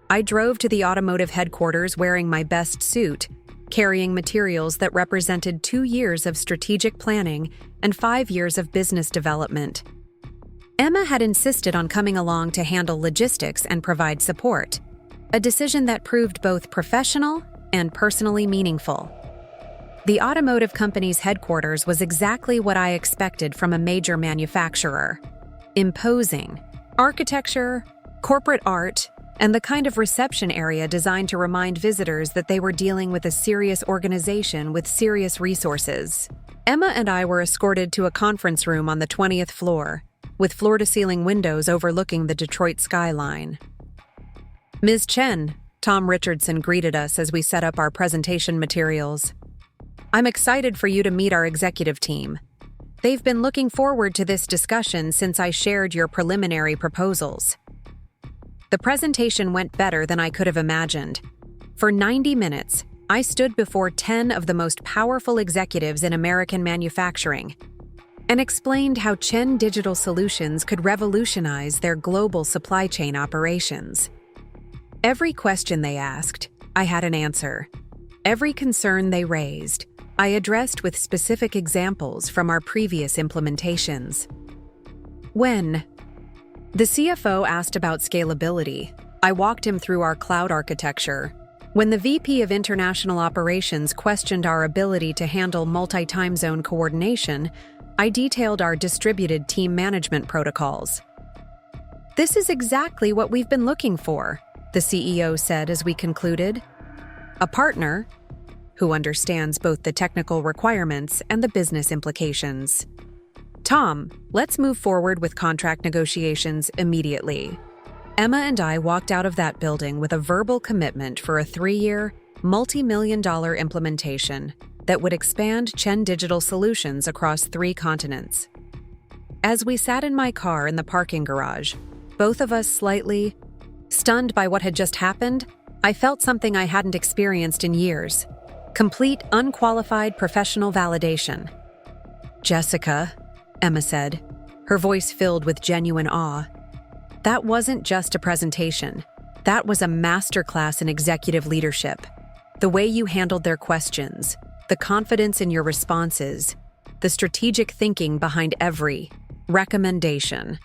I drove to the automotive headquarters wearing my best suit, carrying materials that represented 2 years of strategic planning and 5 years of business development. Emma had insisted on coming along to handle logistics and provide support, a decision that proved both professional and personally meaningful. The automotive company's headquarters was exactly what I expected from a major manufacturer. Imposing. Architecture, corporate art, and the kind of reception area designed to remind visitors that they were dealing with a serious organization with serious resources. Emma and I were escorted to a conference room on the 20th floor, with floor-to-ceiling windows overlooking the Detroit skyline. Ms. Chen, Tom Richardson greeted us as we set up our presentation materials. I'm excited for you to meet our executive team. They've been looking forward to this discussion since I shared your preliminary proposals. The presentation went better than I could have imagined. For 90 minutes, I stood before 10 of the most powerful executives in American manufacturing and explained how Chen Digital Solutions could revolutionize their global supply chain operations. Every question they asked, I had an answer. Every concern they raised, I addressed with specific examples from our previous implementations. When the CFO asked about scalability, I walked him through our cloud architecture. When the VP of International Operations questioned our ability to handle multi-time zone coordination, I detailed our distributed team management protocols. "This is exactly what we've been looking for," the CEO said as we concluded. "A partner who understands both the technical requirements and the business implications. Tom, let's move forward with contract negotiations immediately." Emma and I walked out of that building with a verbal commitment for a 3-year, multi-million-dollar implementation that would expand Chen Digital Solutions across 3 continents. As we sat in my car in the parking garage, both of us slightly stunned by what had just happened, I felt something I hadn't experienced in years: complete, unqualified professional validation. "Jessica," Emma said, her voice filled with genuine awe. "That wasn't just a presentation. That was a masterclass in executive leadership. The way you handled their questions, the confidence in your responses, the strategic thinking behind every recommendation.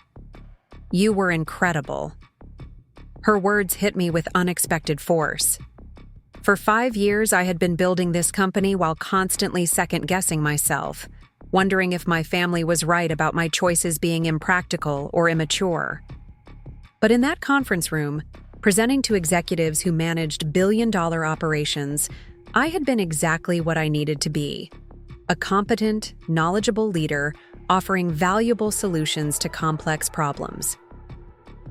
You were incredible." Her words hit me with unexpected force. For 5 years, I had been building this company while constantly second-guessing myself, wondering if my family was right about my choices being impractical or immature. But in that conference room, presenting to executives who managed billion-dollar operations, I had been exactly what I needed to be: a competent, knowledgeable leader offering valuable solutions to complex problems.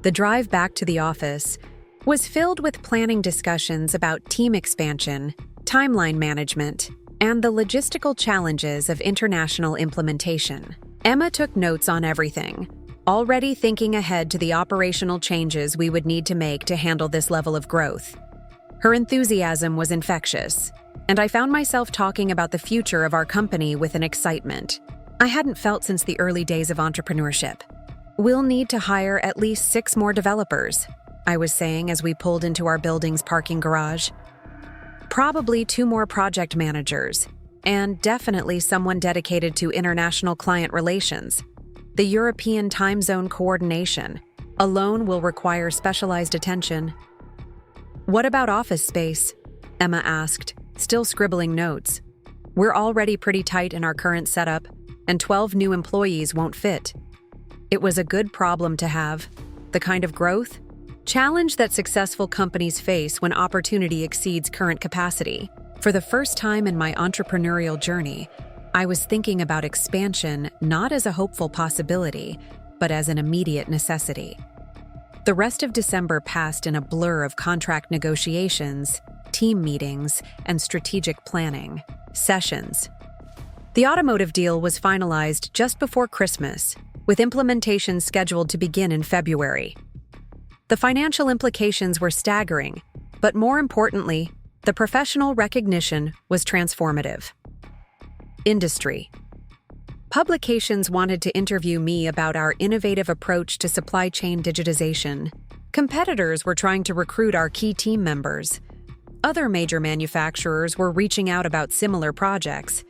The drive back to the office was filled with planning discussions about team expansion, timeline management, and the logistical challenges of international implementation. Emma took notes on everything, already thinking ahead to the operational changes we would need to make to handle this level of growth. Her enthusiasm was infectious, and I found myself talking about the future of our company with an excitement I hadn't felt since the early days of entrepreneurship. "We'll need to hire at least 6 more developers," I was saying as we pulled into our building's parking garage. "Probably 2 more project managers, and definitely someone dedicated to international client relations. The European time zone coordination alone will require specialized attention." "What about office space?" Emma asked, still scribbling notes. "We're already pretty tight in our current setup, and 12 new employees won't fit." It was a good problem to have, the kind of growth challenge that successful companies face when opportunity exceeds current capacity. For the first time in my entrepreneurial journey, I was thinking about expansion not as a hopeful possibility, but as an immediate necessity. The rest of December passed in a blur of contract negotiations, team meetings, and strategic planning sessions. The automotive deal was finalized just before Christmas, with implementation scheduled to begin in February. The financial implications were staggering, but more importantly, the professional recognition was transformative. Industry. Publications wanted to interview me about our innovative approach to supply chain digitization. Competitors were trying to recruit our key team members. Other major manufacturers were reaching out about similar projects.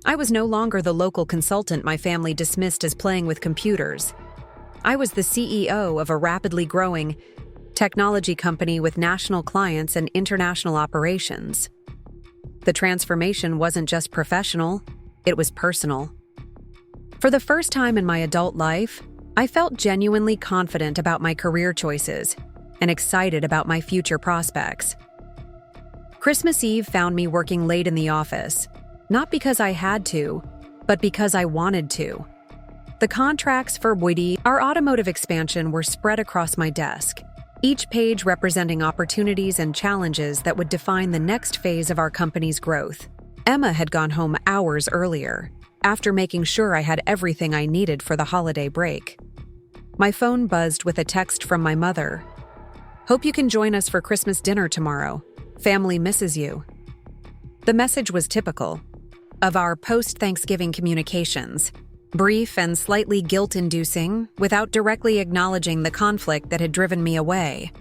I was no longer the local consultant my family dismissed as playing with computers. I was the CEO of a rapidly growing technology company with national clients and international operations. The transformation wasn't just professional, it was personal. For the first time in my adult life, I felt genuinely confident about my career choices and excited about my future prospects. Christmas Eve found me working late in the office, not because I had to, but because I wanted to. The contracts for our automotive expansion were spread across my desk, each page representing opportunities and challenges that would define the next phase of our company's growth. Emma had gone home hours earlier, after making sure I had everything I needed for the holiday break. My phone buzzed with a text from my mother. "Hope you can join us for Christmas dinner tomorrow. Family misses you." The message was typical of our post-Thanksgiving communications, brief and slightly guilt-inducing, without directly acknowledging the conflict that had driven me away.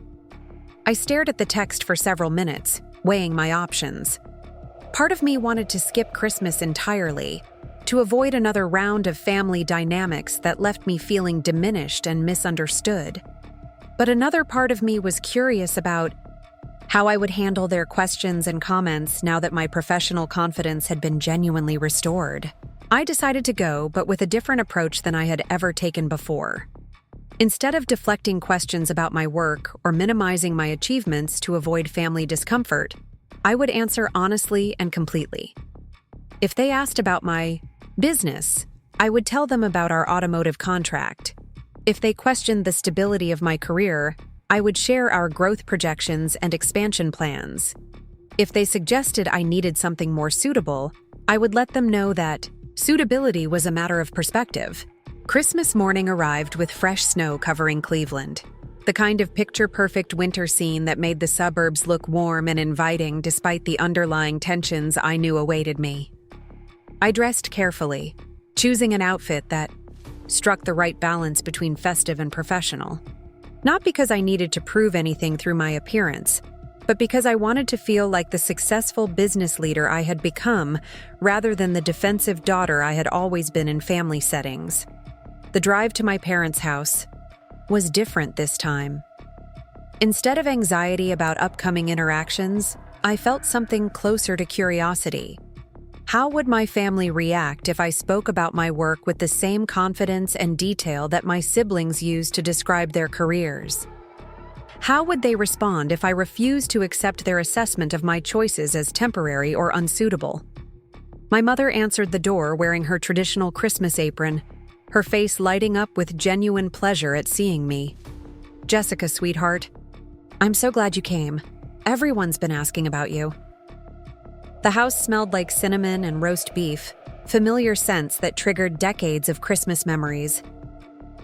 I stared at the text for several minutes, weighing my options. Part of me wanted to skip Christmas entirely, to avoid another round of family dynamics that left me feeling diminished and misunderstood. But another part of me was curious about how I would handle their questions and comments now that my professional confidence had been genuinely restored. I decided to go, but with a different approach than I had ever taken before. Instead of deflecting questions about my work or minimizing my achievements to avoid family discomfort, I would answer honestly and completely. If they asked about my business, I would tell them about our automotive contract. If they questioned the stability of my career, I would share our growth projections and expansion plans. If they suggested I needed something more suitable, I would let them know that suitability was a matter of perspective. Christmas morning arrived with fresh snow covering Cleveland, the kind of picture-perfect winter scene that made the suburbs look warm and inviting despite the underlying tensions I knew awaited me. I dressed carefully, choosing an outfit that struck the right balance between festive and professional. Not because I needed to prove anything through my appearance, but because I wanted to feel like the successful business leader I had become rather than the defensive daughter I had always been in family settings. The drive to my parents' house was different this time. Instead of anxiety about upcoming interactions, I felt something closer to curiosity. How would my family react if I spoke about my work with the same confidence and detail that my siblings used to describe their careers? How would they respond if I refused to accept their assessment of my choices as temporary or unsuitable? My mother answered the door wearing her traditional Christmas apron, her face lighting up with genuine pleasure at seeing me. "Jessica, sweetheart, I'm so glad you came. Everyone's been asking about you." The house smelled like cinnamon and roast beef, familiar scents that triggered decades of Christmas memories.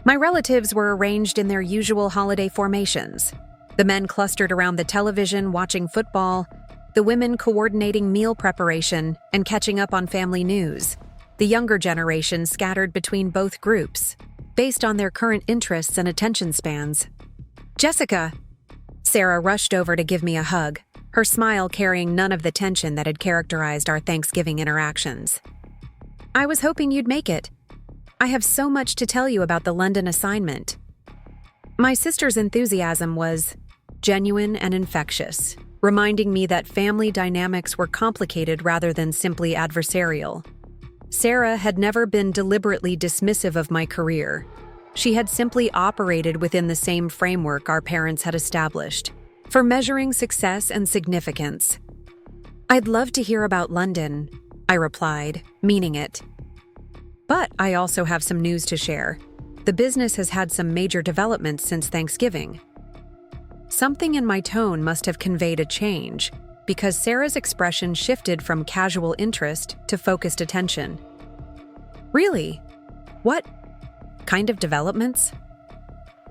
My relatives were arranged in their usual holiday formations. The men clustered around the television watching football, the women coordinating meal preparation and catching up on family news. The younger generation scattered between both groups, based on their current interests and attention spans. "Jessica!" Sarah rushed over to give me a hug, her smile carrying none of the tension that had characterized our Thanksgiving interactions. "I was hoping you'd make it. I have so much to tell you about the London assignment." My sister's enthusiasm was genuine and infectious, reminding me that family dynamics were complicated rather than simply adversarial. Sarah had never been deliberately dismissive of my career. She had simply operated within the same framework our parents had established for measuring success and significance. "I'd love to hear about London," I replied, meaning it. "But I also have some news to share. The business has had some major developments since Thanksgiving." Something in my tone must have conveyed a change, because Sarah's expression shifted from casual interest to focused attention. "Really? What kind of developments?"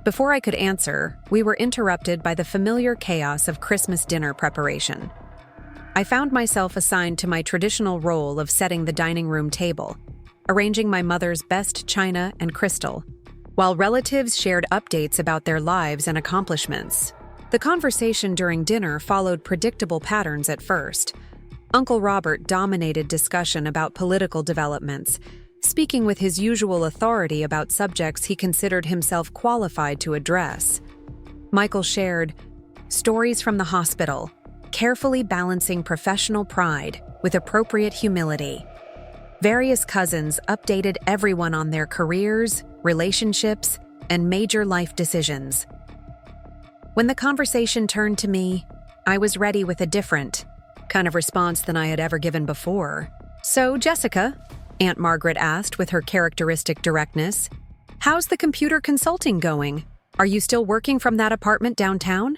Before I could answer, we were interrupted by the familiar chaos of Christmas dinner preparation. I found myself assigned to my traditional role of setting the dining room table, arranging my mother's best china and crystal, while relatives shared updates about their lives and accomplishments. The conversation during dinner followed predictable patterns at first. Uncle Robert dominated discussion about political developments, speaking with his usual authority about subjects he considered himself qualified to address. Michael shared stories from the hospital, carefully balancing professional pride with appropriate humility. Various cousins updated everyone on their careers, relationships, and major life decisions. When the conversation turned to me, I was ready with a different kind of response than I had ever given before. "So, Jessica," Aunt Margaret asked with her characteristic directness, "how's the computer consulting going? Are you still working from that apartment downtown?"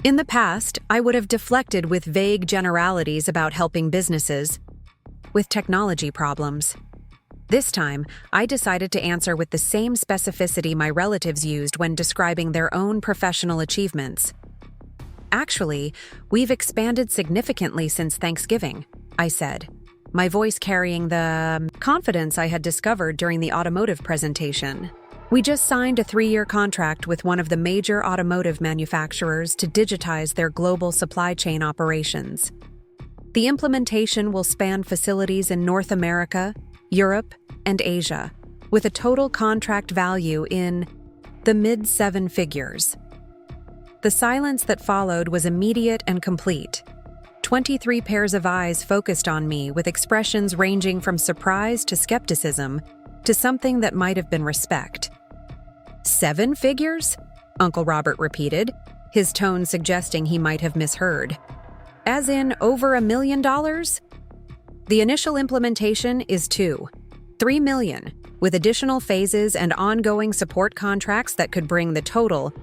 In the past, I would have deflected with vague generalities about helping businesses with technology problems. This time, I decided to answer with the same specificity my relatives used when describing their own professional achievements. "Actually, we've expanded significantly since Thanksgiving," I said, my voice carrying the confidence I had discovered during the automotive presentation. "We just signed a 3-year contract with one of the major automotive manufacturers to digitize their global supply chain operations. The implementation will span facilities in North America, Europe, and Asia, with a total contract value in the mid-7 figures. The silence that followed was immediate and complete. 23 pairs of eyes focused on me with expressions ranging from surprise to skepticism to something that might have been respect. 7 figures? Uncle Robert repeated, his tone suggesting he might have misheard. As in over $1 million? The initial implementation is 3 million, with additional phases and ongoing support contracts that could bring the total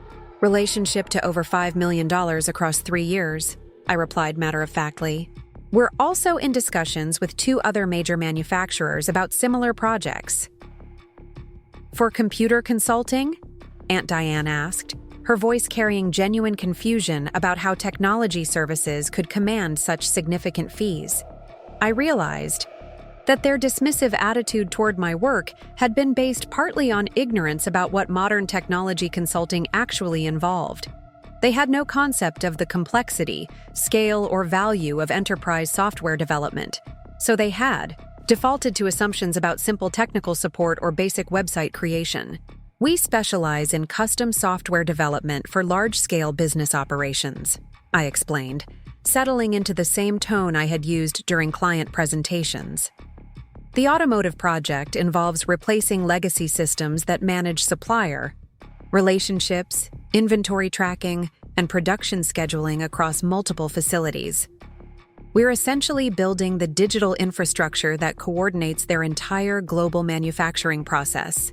relationship to over $5 million across 3 years, I replied matter-of-factly. We're also in discussions with 2 other major manufacturers about similar projects. For computer consulting? Aunt Diane asked, her voice carrying genuine confusion about how technology services could command such significant fees. I realized that their dismissive attitude toward my work had been based partly on ignorance about what modern technology consulting actually involved. They had no concept of the complexity, scale, or value of enterprise software development, so they had defaulted to assumptions about simple technical support or basic website creation. We specialize in custom software development for large-scale business operations, I explained, settling into the same tone I had used during client presentations. The automotive project involves replacing legacy systems that manage supplier relationships, inventory tracking, and production scheduling across multiple facilities. We're essentially building the digital infrastructure that coordinates their entire global manufacturing process.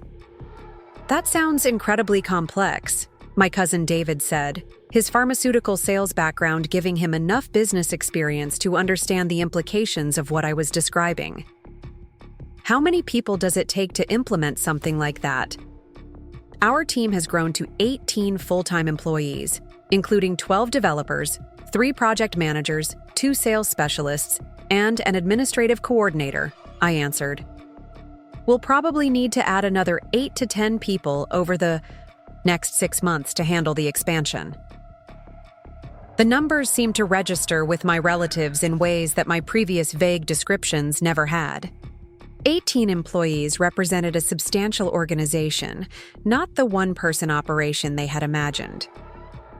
That sounds incredibly complex, my cousin David said, his pharmaceutical sales background giving him enough business experience to understand the implications of what I was describing. How many people does it take to implement something like that? Our team has grown to 18 full-time employees, including 12 developers, 3 project managers, 2 sales specialists, and an administrative coordinator, I answered. We'll probably need to add another 8 to 10 people over the next 6 months to handle the expansion. The numbers seem to register with my relatives in ways that my previous vague descriptions never had. 18 employees represented a substantial organization, not the one-person operation they had imagined.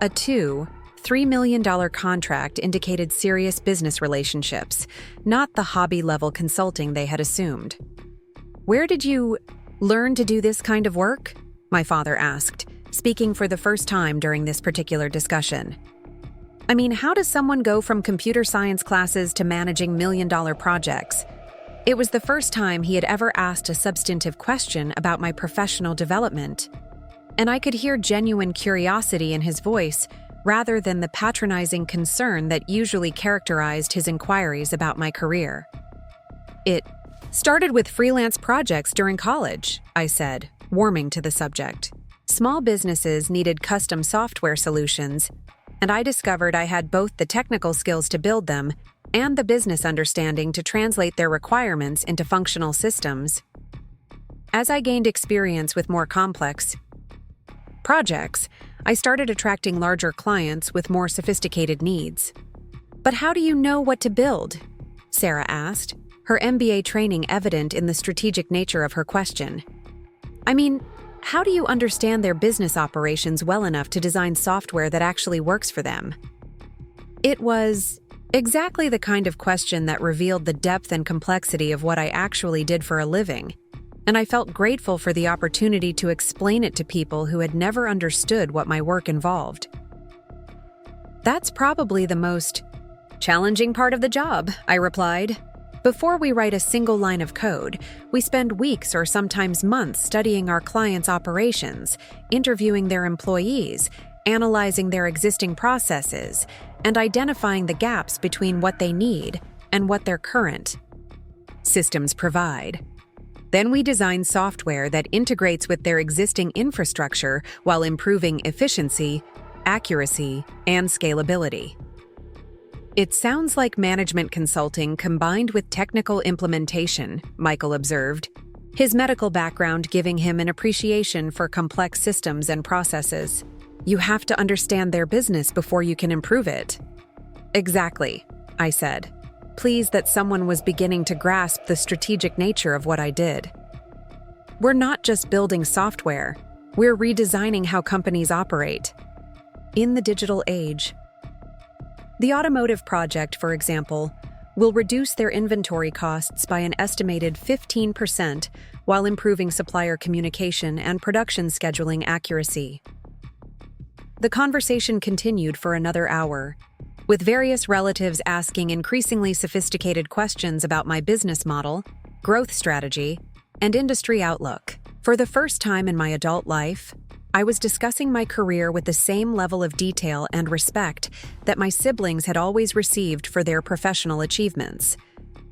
A $3 million contract indicated serious business relationships, not the hobby-level consulting they had assumed. Where did you learn to do this kind of work? My father asked, speaking for the first time during this particular discussion. I mean, how does someone go from computer science classes to managing million-dollar projects? It was the first time he had ever asked a substantive question about my professional development, and I could hear genuine curiosity in his voice rather than the patronizing concern that usually characterized his inquiries about my career. It started with freelance projects during college, I said, warming to the subject. Small businesses needed custom software solutions, and I discovered I had both the technical skills to build them and the business understanding to translate their requirements into functional systems. As I gained experience with more complex projects, I started attracting larger clients with more sophisticated needs. But how do you know what to build? Sarah asked, her MBA training evident in the strategic nature of her question. I mean, how do you understand their business operations well enough to design software that actually works for them? It was exactly the kind of question that revealed the depth and complexity of what I actually did for a living, and I felt grateful for the opportunity to explain it to people who had never understood what my work involved. That's probably the most challenging part of the job, I replied. Before we write a single line of code, we spend weeks or sometimes months studying our clients' operations, interviewing their employees, analyzing their existing processes, and identifying the gaps between what they need and what their current systems provide. Then we design software that integrates with their existing infrastructure while improving efficiency, accuracy, and scalability. It sounds like management consulting combined with technical implementation, Michael observed, his medical background giving him an appreciation for complex systems and processes. You have to understand their business before you can improve it. Exactly, I said, pleased that someone was beginning to grasp the strategic nature of what I did. We're not just building software, we're redesigning how companies operate. In the digital age, The automotive project, for example, will reduce their inventory costs by an estimated 15% while improving supplier communication and production scheduling accuracy. The conversation continued for another hour, with various relatives asking increasingly sophisticated questions about my business model, growth strategy, and industry outlook. For the first time in my adult life, I was discussing my career with the same level of detail and respect that my siblings had always received for their professional achievements.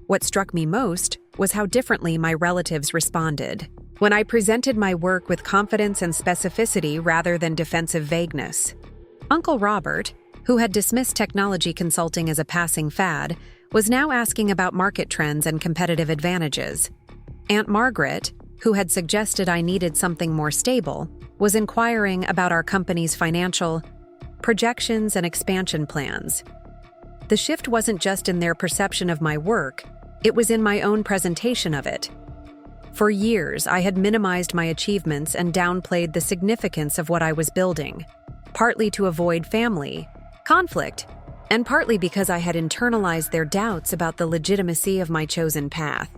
What struck me most was how differently my relatives responded when I presented my work with confidence and specificity rather than defensive vagueness. Uncle Robert, who had dismissed technology consulting as a passing fad, was now asking about market trends and competitive advantages. Aunt Margaret, who had suggested I needed something more stable, was inquiring about our company's financial projections and expansion plans. The shift wasn't just in their perception of my work, it was in my own presentation of it. For years, I had minimized my achievements and downplayed the significance of what I was building, partly to avoid family conflict, and partly because I had internalized their doubts about the legitimacy of my chosen path.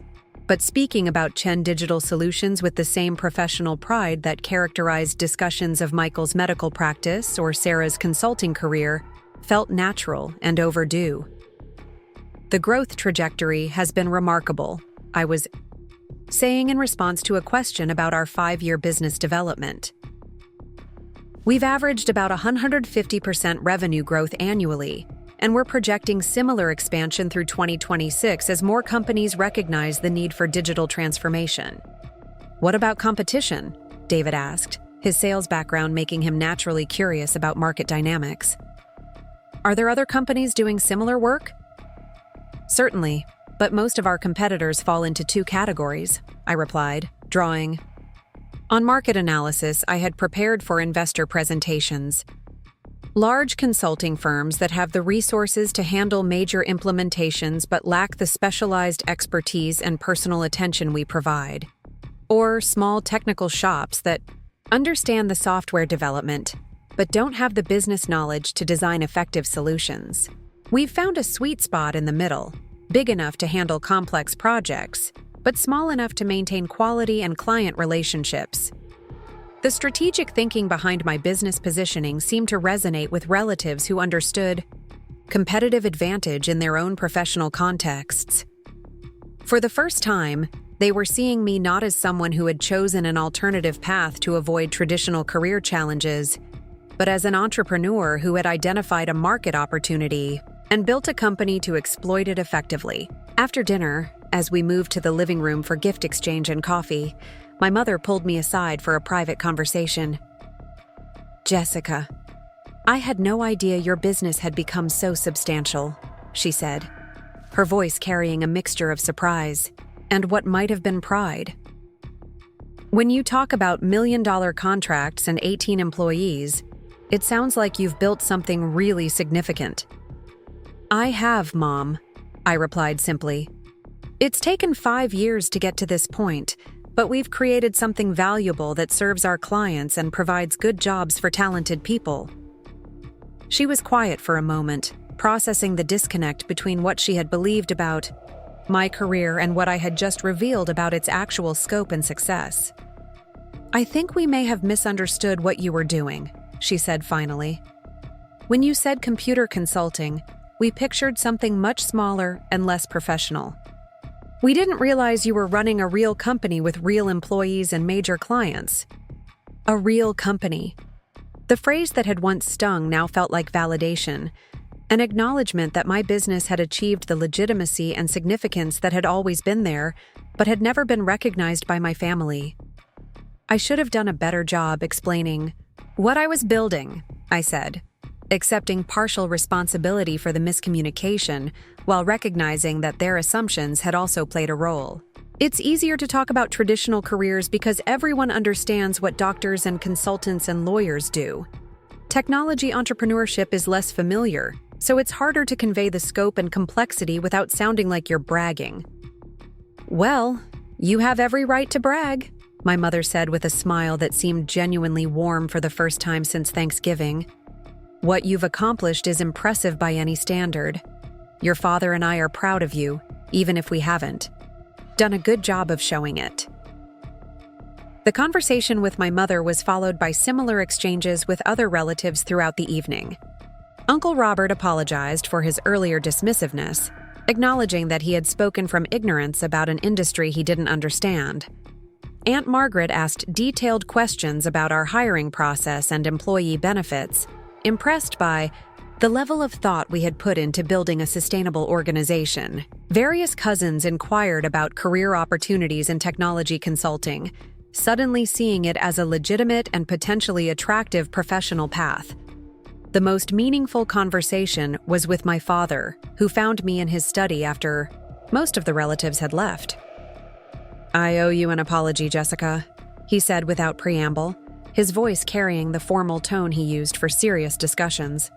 But speaking about Chen Digital Solutions with the same professional pride that characterized discussions of Michael's medical practice or Sarah's consulting career felt natural and overdue. The growth trajectory has been remarkable, I was saying in response to a question about our 5-year business development. We've averaged about 150% revenue growth annually, and we're projecting similar expansion through 2026 as more companies recognize the need for digital transformation. What about competition? David asked, his sales background making him naturally curious about market dynamics. Are there other companies doing similar work? Certainly, but most of our competitors fall into 2 categories, I replied, drawing. On market analysis, I had prepared for investor presentations. Large consulting firms that have the resources to handle major implementations but lack the specialized expertise and personal attention we provide. Or small technical shops that understand the software development but don't have the business knowledge to design effective solutions. We've found a sweet spot in the middle, big enough to handle complex projects, but small enough to maintain quality and client relationships. The strategic thinking behind my business positioning seemed to resonate with relatives who understood competitive advantage in their own professional contexts. For the first time, they were seeing me not as someone who had chosen an alternative path to avoid traditional career challenges, but as an entrepreneur who had identified a market opportunity and built a company to exploit it effectively. After dinner, as we moved to the living room for gift exchange and coffee, my mother pulled me aside for a private conversation. Jessica, I had no idea your business had become so substantial, she said, her voice carrying a mixture of surprise and what might have been pride. When you talk about million-dollar contracts and 18 employees, it sounds like you've built something really significant. I have, Mom, I replied simply. It's taken 5 years to get to this point, but we've created something valuable that serves our clients and provides good jobs for talented people. She was quiet for a moment, processing the disconnect between what she had believed about my career and what I had just revealed about its actual scope and success. I think we may have misunderstood what you were doing, she said finally. When you said computer consulting, we pictured something much smaller and less professional. We didn't realize you were running a real company with real employees and major clients. A real company. The phrase that had once stung now felt like validation, an acknowledgement that my business had achieved the legitimacy and significance that had always been there, but had never been recognized by my family. I should have done a better job explaining what I was building, I said, accepting partial responsibility for the miscommunication while recognizing that their assumptions had also played a role. It's easier to talk about traditional careers because everyone understands what doctors and consultants and lawyers do. Technology entrepreneurship is less familiar, so it's harder to convey the scope and complexity without sounding like you're bragging. Well, you have every right to brag, my mother said with a smile that seemed genuinely warm for the first time since Thanksgiving. What you've accomplished is impressive by any standard. Your father and I are proud of you, even if we haven't done a good job of showing it." The conversation with my mother was followed by similar exchanges with other relatives throughout the evening. Uncle Robert apologized for his earlier dismissiveness, acknowledging that he had spoken from ignorance about an industry he didn't understand. Aunt Margaret asked detailed questions about our hiring process and employee benefits, impressed by the level of thought we had put into building a sustainable organization. Various cousins inquired about career opportunities in technology consulting, suddenly seeing it as a legitimate and potentially attractive professional path. The most meaningful conversation was with my father, who found me in his study after most of the relatives had left. "I owe you an apology, Jessica," he said without preamble, his voice carrying the formal tone he used for serious discussions.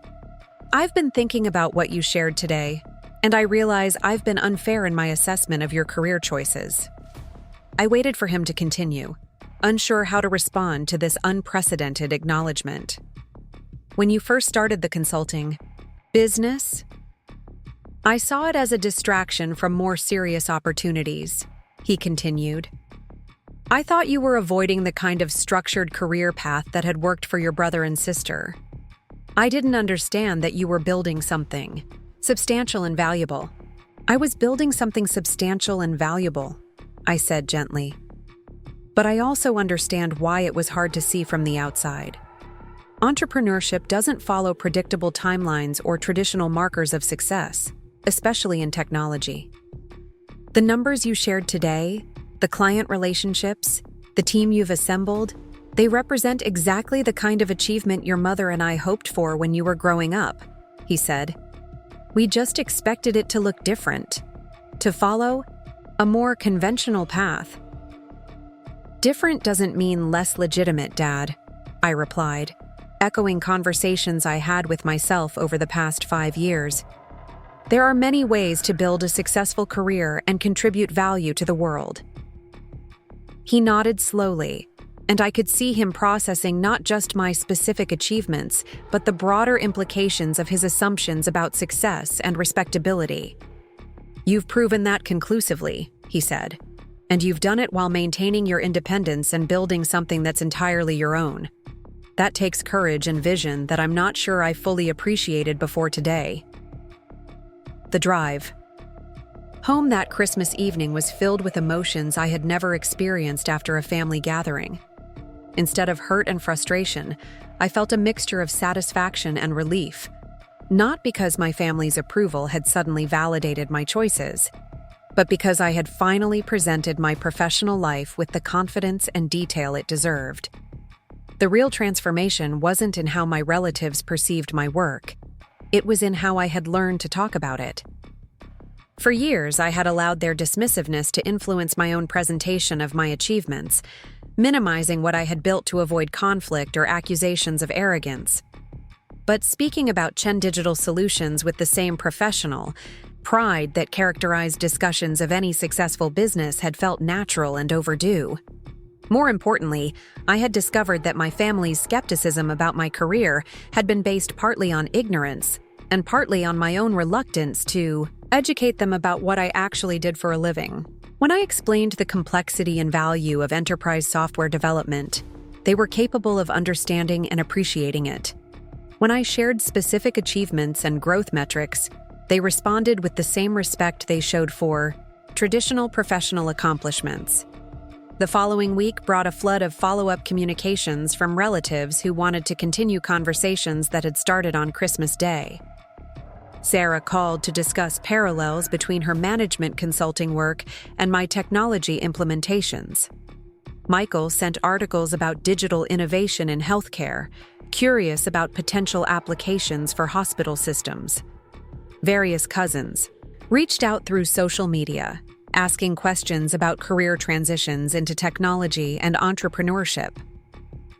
"I've been thinking about what you shared today, and I realize I've been unfair in my assessment of your career choices." I waited for him to continue, unsure how to respond to this unprecedented acknowledgement. "When you first started the consulting business, I saw it as a distraction from more serious opportunities," he continued. "I thought you were avoiding the kind of structured career path that had worked for your brother and sister. I didn't understand that you were building something substantial and valuable." "I was building something substantial and valuable," I said gently. "But I also understand why it was hard to see from the outside. Entrepreneurship doesn't follow predictable timelines or traditional markers of success, especially in technology. The numbers you shared today, the client relationships, the team you've assembled, they represent exactly the kind of achievement your mother and I hoped for when you were growing up," he said. "We just expected it to look different, to follow a more conventional path." "Different doesn't mean less legitimate, Dad," I replied, echoing conversations I had with myself over the past 5 years. "There are many ways to build a successful career and contribute value to the world." He nodded slowly, and I could see him processing not just my specific achievements, but the broader implications of his assumptions about success and respectability. "You've proven that conclusively," he said, "and you've done it while maintaining your independence and building something that's entirely your own. That takes courage and vision that I'm not sure I fully appreciated before today." The drive home that Christmas evening was filled with emotions I had never experienced after a family gathering. Instead of hurt and frustration, I felt a mixture of satisfaction and relief, not because my family's approval had suddenly validated my choices, but because I had finally presented my professional life with the confidence and detail it deserved. The real transformation wasn't in how my relatives perceived my work. It was in how I had learned to talk about it. For years, I had allowed their dismissiveness to influence my own presentation of my achievements, minimizing what I had built to avoid conflict or accusations of arrogance. But speaking about Chen Digital Solutions with the same professional pride that characterized discussions of any successful business had felt natural and overdue. More importantly, I had discovered that my family's skepticism about my career had been based partly on ignorance and partly on my own reluctance to educate them about what I actually did for a living. When I explained the complexity and value of enterprise software development, they were capable of understanding and appreciating it. When I shared specific achievements and growth metrics, they responded with the same respect they showed for traditional professional accomplishments. The following week brought a flood of follow-up communications from relatives who wanted to continue conversations that had started on Christmas Day. Sarah called to discuss parallels between her management consulting work and my technology implementations. Michael sent articles about digital innovation in healthcare, curious about potential applications for hospital systems. Various cousins reached out through social media, asking questions about career transitions into technology and entrepreneurship.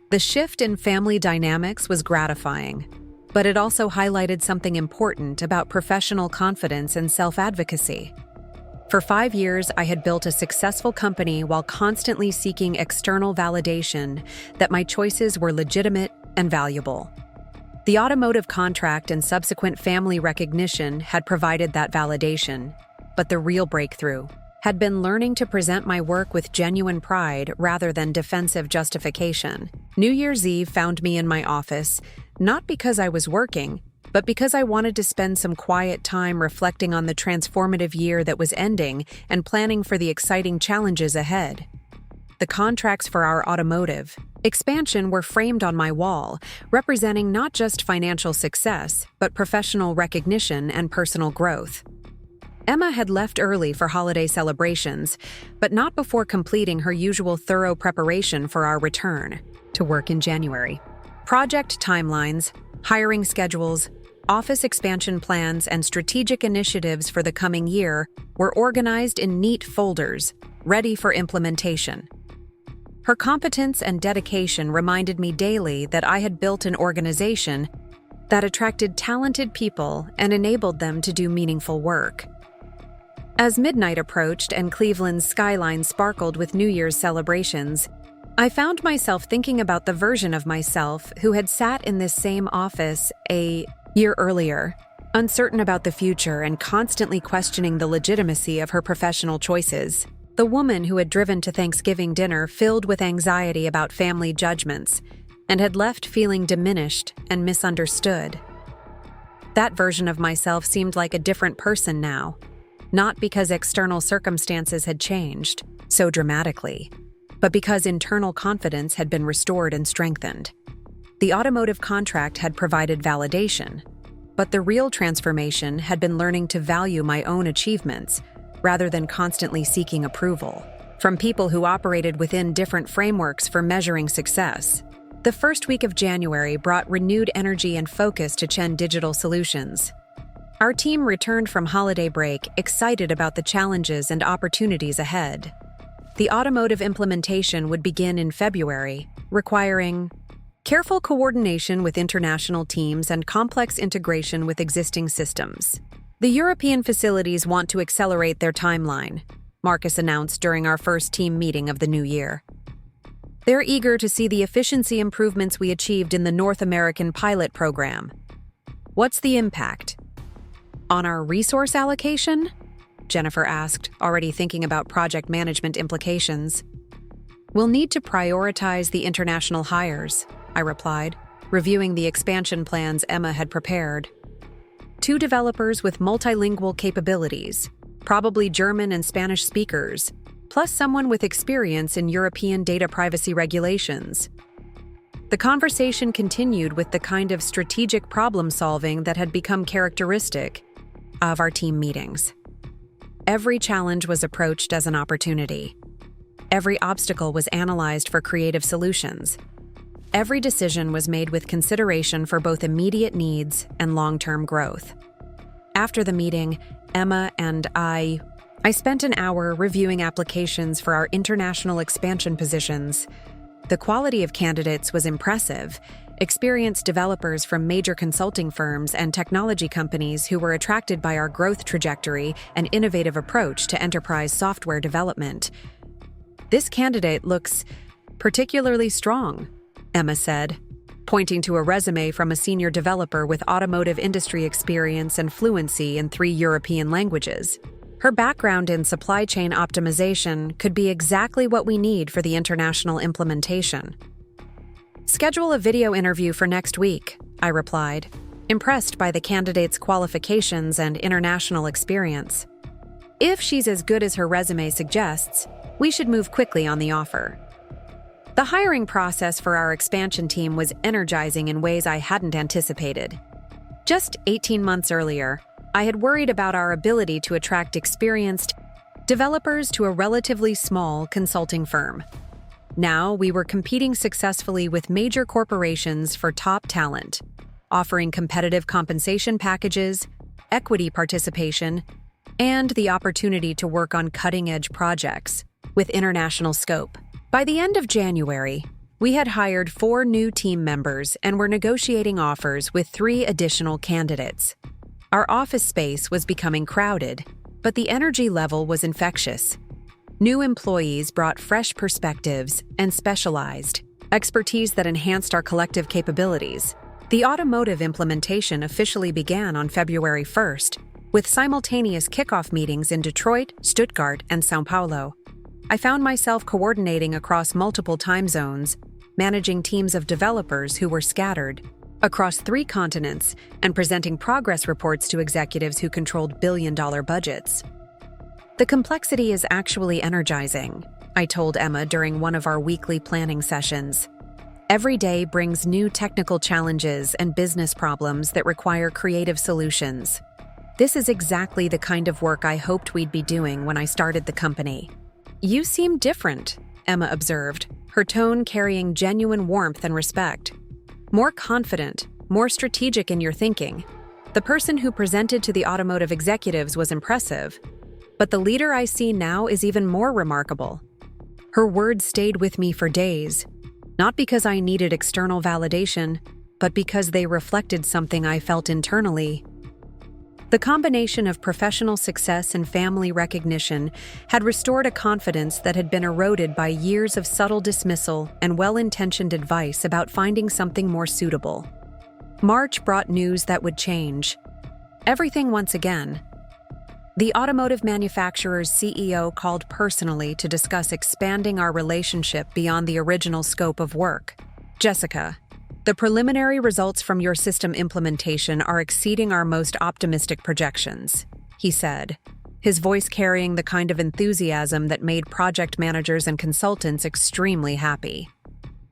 The shift in family dynamics was gratifying, but it also highlighted something important about professional confidence and self-advocacy. For 5 years, I had built a successful company while constantly seeking external validation that my choices were legitimate and valuable. The automotive contract and subsequent family recognition had provided that validation, but the real breakthrough had been learning to present my work with genuine pride rather than defensive justification. New Year's Eve found me in my office, not because I was working, but because I wanted to spend some quiet time reflecting on the transformative year that was ending and planning for the exciting challenges ahead. The contracts for our automotive expansion were framed on my wall, representing not just financial success, but professional recognition and personal growth. Emma had left early for holiday celebrations, but not before completing her usual thorough preparation for our return to work in January. Project timelines, hiring schedules, office expansion plans, and strategic initiatives for the coming year were organized in neat folders, ready for implementation. Her competence and dedication reminded me daily that I had built an organization that attracted talented people and enabled them to do meaningful work. As midnight approached and Cleveland's skyline sparkled with New Year's celebrations, I found myself thinking about the version of myself who had sat in this same office a year earlier, uncertain about the future and constantly questioning the legitimacy of her professional choices. The woman who had driven to Thanksgiving dinner filled with anxiety about family judgments and had left feeling diminished and misunderstood. That version of myself seemed like a different person now, not because external circumstances had changed so dramatically, but because internal confidence had been restored and strengthened. The automotive contract had provided validation, but the real transformation had been learning to value my own achievements rather than constantly seeking approval from people who operated within different frameworks for measuring success. The first week of January brought renewed energy and focus to Chen Digital Solutions. Our team returned from holiday break excited about the challenges and opportunities ahead. The automotive implementation would begin in February, requiring careful coordination with international teams and complex integration with existing systems. The European facilities want to accelerate their timeline, Marcus announced during our first team meeting of the new year. They're eager to see the efficiency improvements we achieved in the North American pilot program. What's the impact? On our resource allocation? Jennifer asked, already thinking about project management implications. We'll need to prioritize the international hires, I replied, reviewing the expansion plans Emma had prepared. 2 developers with multilingual capabilities, probably German and Spanish speakers, plus someone with experience in European data privacy regulations. The conversation continued with the kind of strategic problem-solving that had become characteristic of our team meetings. Every challenge was approached as an opportunity. Every obstacle was analyzed for creative solutions. Every decision was made with consideration for both immediate needs and long-term growth. After the meeting, Emma and I spent an hour reviewing applications for our international expansion positions. The quality of candidates was impressive. Experienced developers from major consulting firms and technology companies who were attracted by our growth trajectory and innovative approach to enterprise software development. This candidate looks particularly strong, Emma said, pointing to a resume from a senior developer with automotive industry experience and fluency in 3 European languages. Her background in supply chain optimization could be exactly what we need for the international implementation. Schedule a video interview for next week, I replied, impressed by the candidate's qualifications and international experience. If she's as good as her resume suggests, we should move quickly on the offer. The hiring process for our expansion team was energizing in ways I hadn't anticipated. Just 18 months earlier, I had worried about our ability to attract experienced developers to a relatively small consulting firm. Now we were competing successfully with major corporations for top talent, offering competitive compensation packages, equity participation, and the opportunity to work on cutting-edge projects with international scope. By the end of January, we had hired 4 new team members and were negotiating offers with 3 additional candidates. Our office space was becoming crowded, but the energy level was infectious. New employees brought fresh perspectives and specialized expertise that enhanced our collective capabilities. The automotive implementation officially began on February 1st, with simultaneous kickoff meetings in Detroit, Stuttgart, and São Paulo. I found myself coordinating across multiple time zones, managing teams of developers who were scattered across 3 continents, and presenting progress reports to executives who controlled billion-dollar budgets. The complexity is actually energizing, I told Emma during one of our weekly planning sessions. Every day brings new technical challenges and business problems that require creative solutions. This is exactly the kind of work I hoped we'd be doing when I started the company. You seem different, Emma observed, her tone carrying genuine warmth and respect. More confident, more strategic in your thinking. The person who presented to the automotive executives was impressive, but the leader I see now is even more remarkable. Her words stayed with me for days, not because I needed external validation, but because they reflected something I felt internally. The combination of professional success and family recognition had restored a confidence that had been eroded by years of subtle dismissal and well-intentioned advice about finding something more suitable. March brought news that would change everything once again. The automotive manufacturer's CEO called personally to discuss expanding our relationship beyond the original scope of work. Jessica, the preliminary results from your system implementation are exceeding our most optimistic projections, he said, his voice carrying the kind of enthusiasm that made project managers and consultants extremely happy.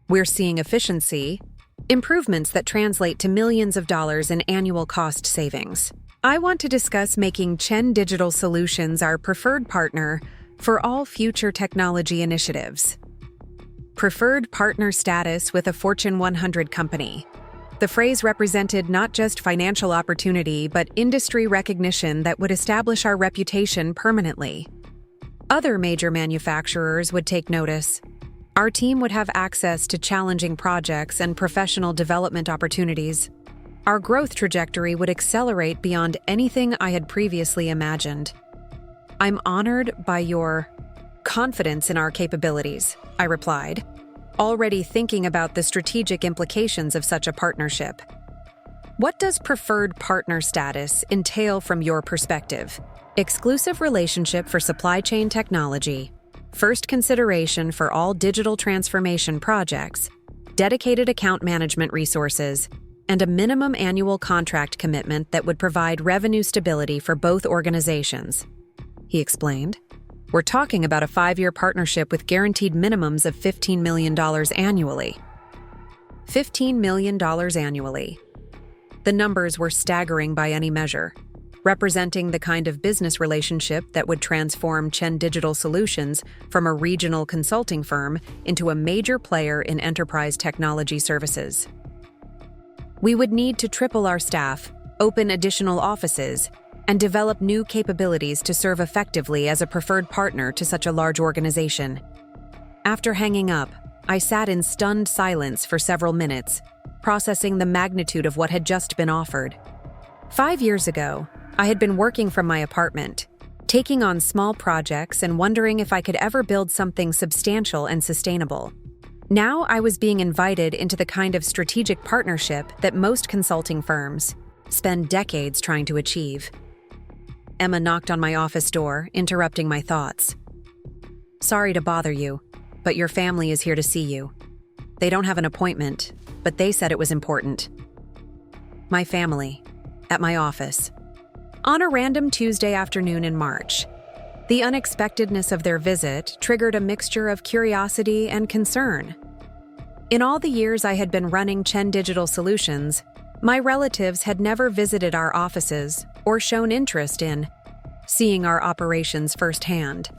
We're seeing efficiency, improvements that translate to millions of dollars in annual cost savings. I want to discuss making Chen Digital Solutions our preferred partner for all future technology initiatives. Preferred partner status with a Fortune 100 company. The phrase represented not just financial opportunity, but industry recognition that would establish our reputation permanently. Other major manufacturers would take notice. Our team would have access to challenging projects and professional development opportunities. Our growth trajectory would accelerate beyond anything I had previously imagined. I'm honored by your confidence in our capabilities, I replied, already thinking about the strategic implications of such a partnership. What does preferred partner status entail from your perspective? Exclusive relationship for supply chain technology, first consideration for all digital transformation projects, dedicated account management resources, and a minimum annual contract commitment that would provide revenue stability for both organizations, he explained. We're talking about a 5-year partnership with guaranteed minimums of $15 million annually. $15 million annually. The numbers were staggering by any measure, representing the kind of business relationship that would transform Chen Digital Solutions from a regional consulting firm into a major player in enterprise technology services. We would need to triple our staff, open additional offices, and develop new capabilities to serve effectively as a preferred partner to such a large organization. After hanging up, I sat in stunned silence for several minutes, processing the magnitude of what had just been offered. 5 years ago, I had been working from my apartment, taking on small projects and wondering if I could ever build something substantial and sustainable. Now I was being invited into the kind of strategic partnership that most consulting firms spend decades trying to achieve. Emma knocked on my office door, interrupting my thoughts. Sorry to bother you, but your family is here to see you. They don't have an appointment, but they said it was important. My family, at my office. On a random Tuesday afternoon in March. The unexpectedness of their visit triggered a mixture of curiosity and concern. In all the years I had been running Chen Digital Solutions, my relatives had never visited our offices or shown interest in seeing our operations firsthand.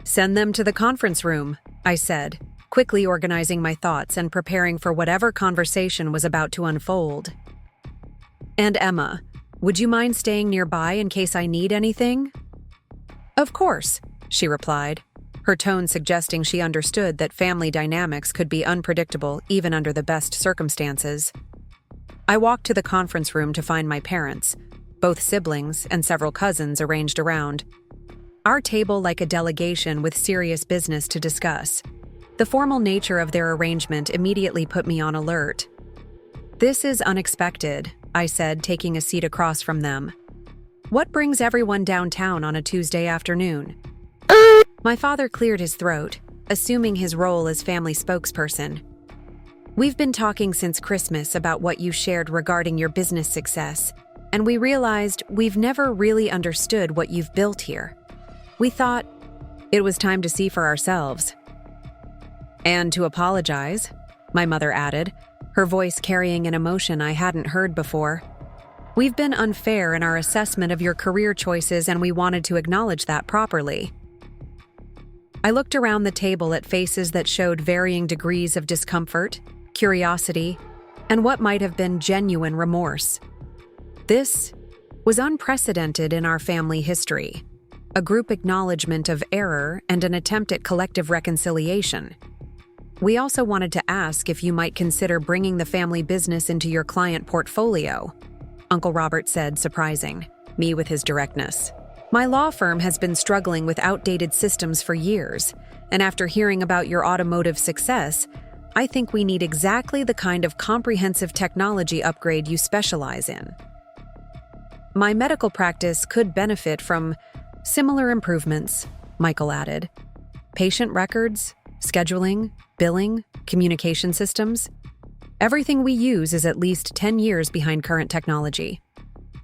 Send them to the conference room, I said, quickly organizing my thoughts and preparing for whatever conversation was about to unfold. And Emma, would you mind staying nearby in case I need anything? Of course, she replied, her tone suggesting she understood that family dynamics could be unpredictable even under the best circumstances. I walked to the conference room to find my parents, both siblings and several cousins arranged around. Our table like a delegation with serious business to discuss. The formal nature of their arrangement immediately put me on alert. "This is unexpected," I said, taking a seat across from them. "What brings everyone downtown on a Tuesday afternoon?" My father cleared his throat, assuming his role as family spokesperson. "We've been talking since Christmas about what you shared regarding your business success, and we realized we've never really understood what you've built here. We thought it was time to see for ourselves." "And to apologize," my mother added, her voice carrying an emotion I hadn't heard before. "We've been unfair in our assessment of your career choices, and we wanted to acknowledge that properly." I looked around the table at faces that showed varying degrees of discomfort, curiosity, and what might have been genuine remorse. This was unprecedented in our family history, a group acknowledgement of error and an attempt at collective reconciliation. "We also wanted to ask if you might consider bringing the family business into your client portfolio," Uncle Robert said, surprising me with his directness. "My law firm has been struggling with outdated systems for years, and after hearing about your automotive success, I think we need exactly the kind of comprehensive technology upgrade you specialize in. My medical practice could benefit from similar improvements," Michael added. "Patient records, scheduling, billing, communication systems. Everything we use is at least 10 years behind current technology.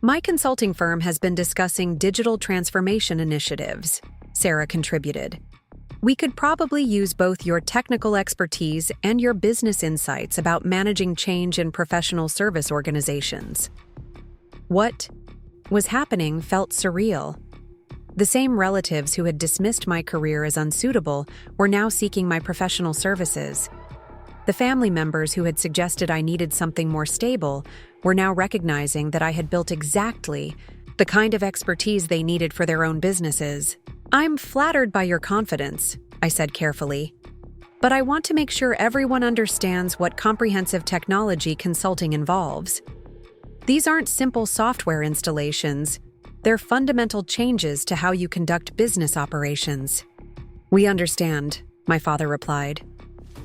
My consulting firm has been discussing digital transformation initiatives," Sarah contributed. "We could probably use both your technical expertise and your business insights about managing change in professional service organizations." What was happening felt surreal. The same relatives who had dismissed my career as unsuitable were now seeking my professional services. The family members who had suggested I needed something more stable were now recognizing that I had built exactly the kind of expertise they needed for their own businesses. "I'm flattered by your confidence," I said carefully, "but I want to make sure everyone understands what comprehensive technology consulting involves. These aren't simple software installations. They're fundamental changes to how you conduct business operations." "We understand," my father replied.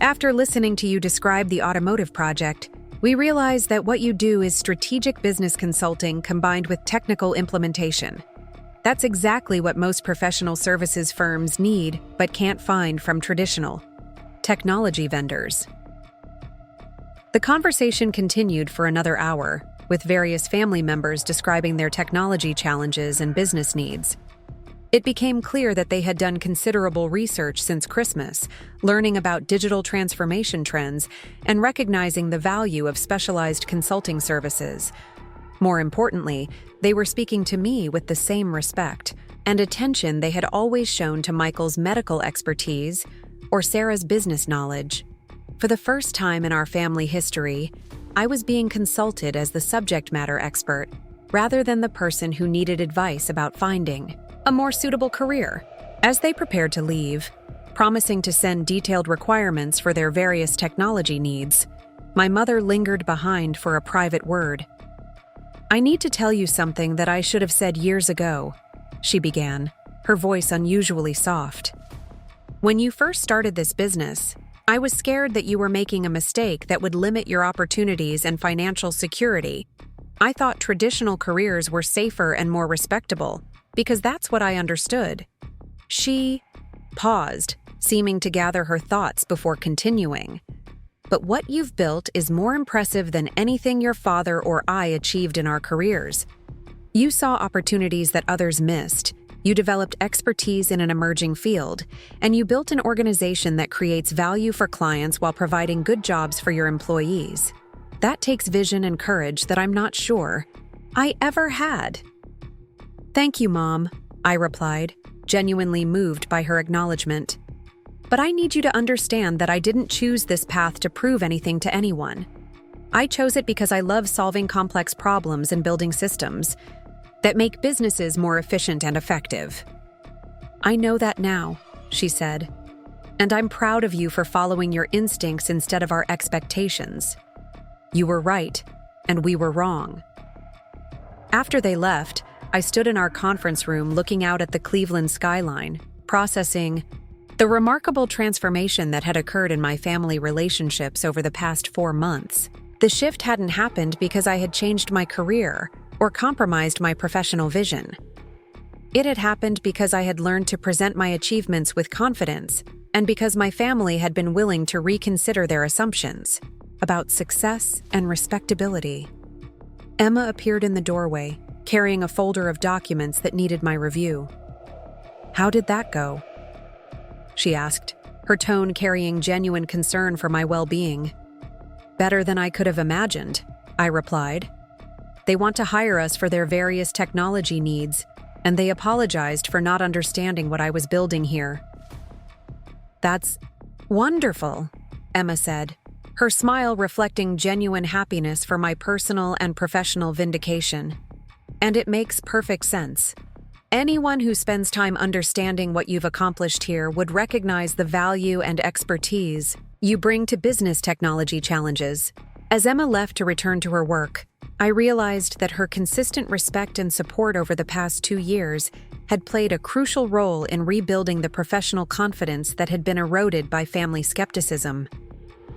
"After listening to you describe the automotive project, we realize that what you do is strategic business consulting combined with technical implementation. That's exactly what most professional services firms need but can't find from traditional technology vendors." The conversation continued for another hour, with various family members describing their technology challenges and business needs. It became clear that they had done considerable research since Christmas, learning about digital transformation trends and recognizing the value of specialized consulting services. More importantly, they were speaking to me with the same respect and attention they had always shown to Michael's medical expertise or Sarah's business knowledge. For the first time in our family history, I was being consulted as the subject matter expert rather than the person who needed advice about finding a more suitable career. As they prepared to leave, promising to send detailed requirements for their various technology needs, my mother lingered behind for a private word. "I need to tell you something that I should have said years ago," she began, her voice unusually soft. "When you first started this business, I was scared that you were making a mistake that would limit your opportunities and financial security. I thought traditional careers were safer and more respectable, because that's what I understood." She paused, seeming to gather her thoughts before continuing. "But what you've built is more impressive than anything your father or I achieved in our careers. You saw opportunities that others missed. You developed expertise in an emerging field, and you built an organization that creates value for clients while providing good jobs for your employees. That takes vision and courage that I'm not sure I ever had." "Thank you, Mom," I replied, genuinely moved by her acknowledgement. "But I need you to understand that I didn't choose this path to prove anything to anyone. I chose it because I love solving complex problems and building systems that make businesses more efficient and effective." "I know that now," she said, "and I'm proud of you for following your instincts instead of our expectations. You were right, and we were wrong." After they left, I stood in our conference room looking out at the Cleveland skyline, processing the remarkable transformation that had occurred in my family relationships over the past 4 months. The shift hadn't happened because I had changed my career or compromised my professional vision. It had happened because I had learned to present my achievements with confidence and because my family had been willing to reconsider their assumptions about success and respectability. Emma appeared in the doorway, carrying a folder of documents that needed my review. "How did that go?" she asked, her tone carrying genuine concern for my well-being. "Better than I could have imagined," I replied. "They want to hire us for their various technology needs, and they apologized for not understanding what I was building here." "That's wonderful," Emma said, her smile reflecting genuine happiness for my personal and professional vindication. "And it makes perfect sense. Anyone who spends time understanding what you've accomplished here would recognize the value and expertise you bring to business technology challenges." As Emma left to return to her work, I realized that her consistent respect and support over the past 2 years had played a crucial role in rebuilding the professional confidence that had been eroded by family skepticism.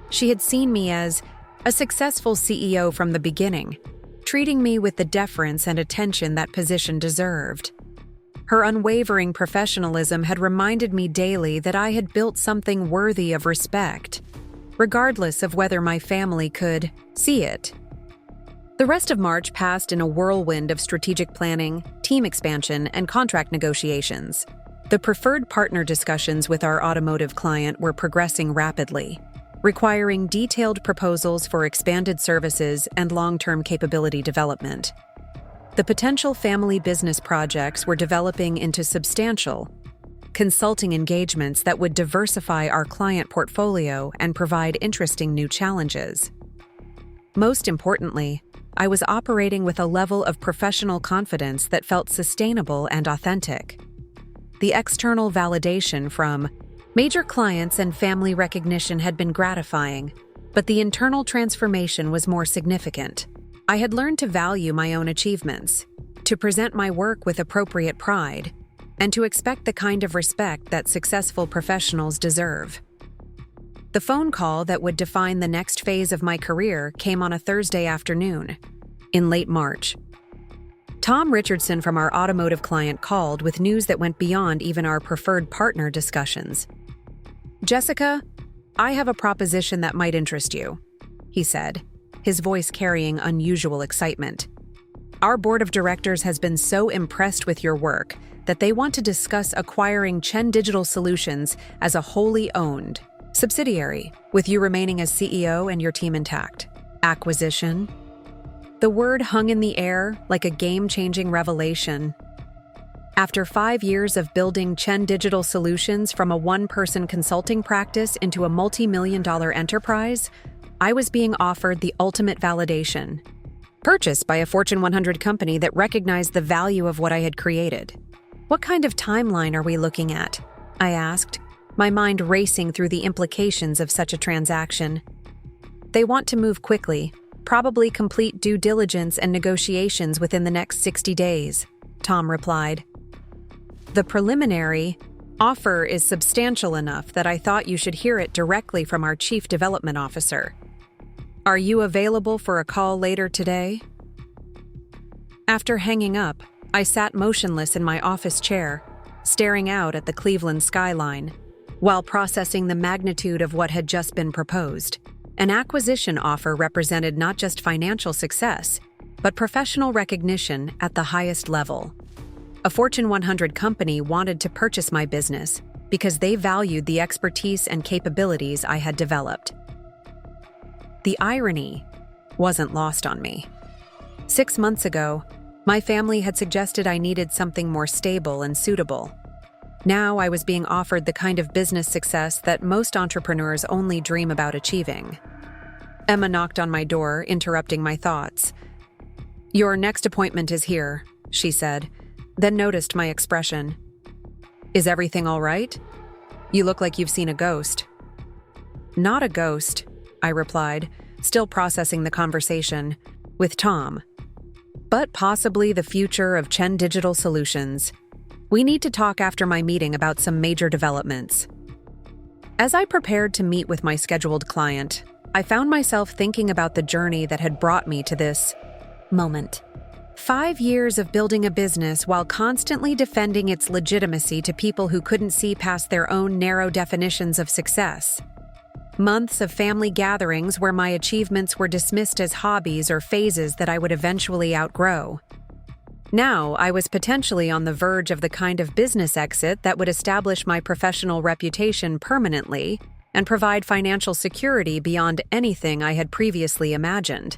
She had seen me as a successful CEO from the beginning, treating me with the deference and attention that position deserved. Her unwavering professionalism had reminded me daily that I had built something worthy of respect, regardless of whether my family could see it. The rest of March passed in a whirlwind of strategic planning, team expansion, and contract negotiations. The preferred partner discussions with our automotive client were progressing rapidly, requiring detailed proposals for expanded services and long-term capability development. The potential family business projects were developing into substantial consulting engagements that would diversify our client portfolio and provide interesting new challenges. Most importantly, I was operating with a level of professional confidence that felt sustainable and authentic. The external validation from major clients and family recognition had been gratifying, but the internal transformation was more significant. I had learned to value my own achievements, to present my work with appropriate pride, and to expect the kind of respect that successful professionals deserve. The phone call that would define the next phase of my career came on a Thursday afternoon, in late March. Tom Richardson from our automotive client called with news that went beyond even our preferred partner discussions. "Jessica, I have a proposition that might interest you," he said, his voice carrying unusual excitement. "Our board of directors has been so impressed with your work that they want to discuss acquiring Chen Digital Solutions as a wholly owned subsidiary, with you remaining as CEO and your team intact." Acquisition? The word hung in the air like a game-changing revelation. After 5 years of building Chen Digital Solutions from a one-person consulting practice into a multi-million-dollar enterprise, I was being offered the ultimate validation. Purchased by a Fortune 100 company that recognized the value of what I had created. "What kind of timeline are we looking at?" I asked, my mind racing through the implications of such a transaction. "They want to move quickly, probably complete due diligence and negotiations within the next 60 days, Tom replied. "The preliminary offer is substantial enough that I thought you should hear it directly from our Chief Development Officer. Are you available for a call later today?" After hanging up, I sat motionless in my office chair, staring out at the Cleveland skyline, while processing the magnitude of what had just been proposed. An acquisition offer represented not just financial success, but professional recognition at the highest level. A Fortune 100 company wanted to purchase my business because they valued the expertise and capabilities I had developed. The irony wasn't lost on me. 6 months ago, my family had suggested I needed something more stable and suitable. Now I was being offered the kind of business success that most entrepreneurs only dream about achieving. Emma knocked on my door, interrupting my thoughts. "Your next appointment is here," she said, then noticed my expression. "Is everything all right? You look like you've seen a ghost." "Not a ghost," I replied, still processing the conversation, "with Tom. But possibly the future of Chen Digital Solutions. We need to talk after my meeting about some major developments." As I prepared to meet with my scheduled client, I found myself thinking about the journey that had brought me to this moment. 5 years of building a business while constantly defending its legitimacy to people who couldn't see past their own narrow definitions of success. Months of family gatherings where my achievements were dismissed as hobbies or phases that I would eventually outgrow. Now, I was potentially on the verge of the kind of business exit that would establish my professional reputation permanently and provide financial security beyond anything I had previously imagined.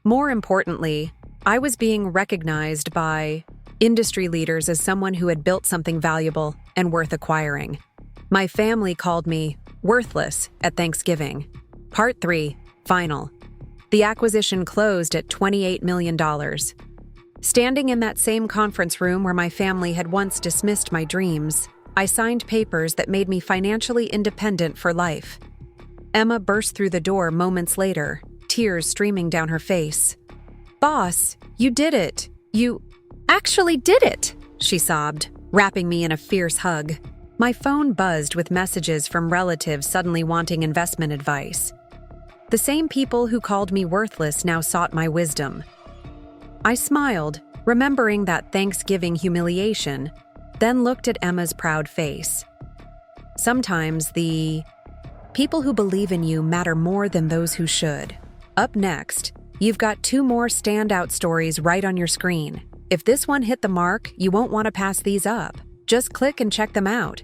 More importantly, I was being recognized by industry leaders as someone who had built something valuable and worth acquiring. My family called me worthless at Thanksgiving. Part 3, final. The acquisition closed at $28 million. Standing in that same conference room where my family had once dismissed my dreams, I signed papers that made me financially independent for life. Emma burst through the door moments later, tears streaming down her face. "Boss, you did it. You actually did it," she sobbed, wrapping me in a fierce hug. My phone buzzed with messages from relatives suddenly wanting investment advice. The same people who called me worthless now sought my wisdom. I smiled, remembering that Thanksgiving humiliation, then looked at Emma's proud face. Sometimes the people who believe in you matter more than those who should. Up next, you've got 2 more standout stories right on your screen. If this one hit the mark, you won't want to pass these up. Just click and check them out.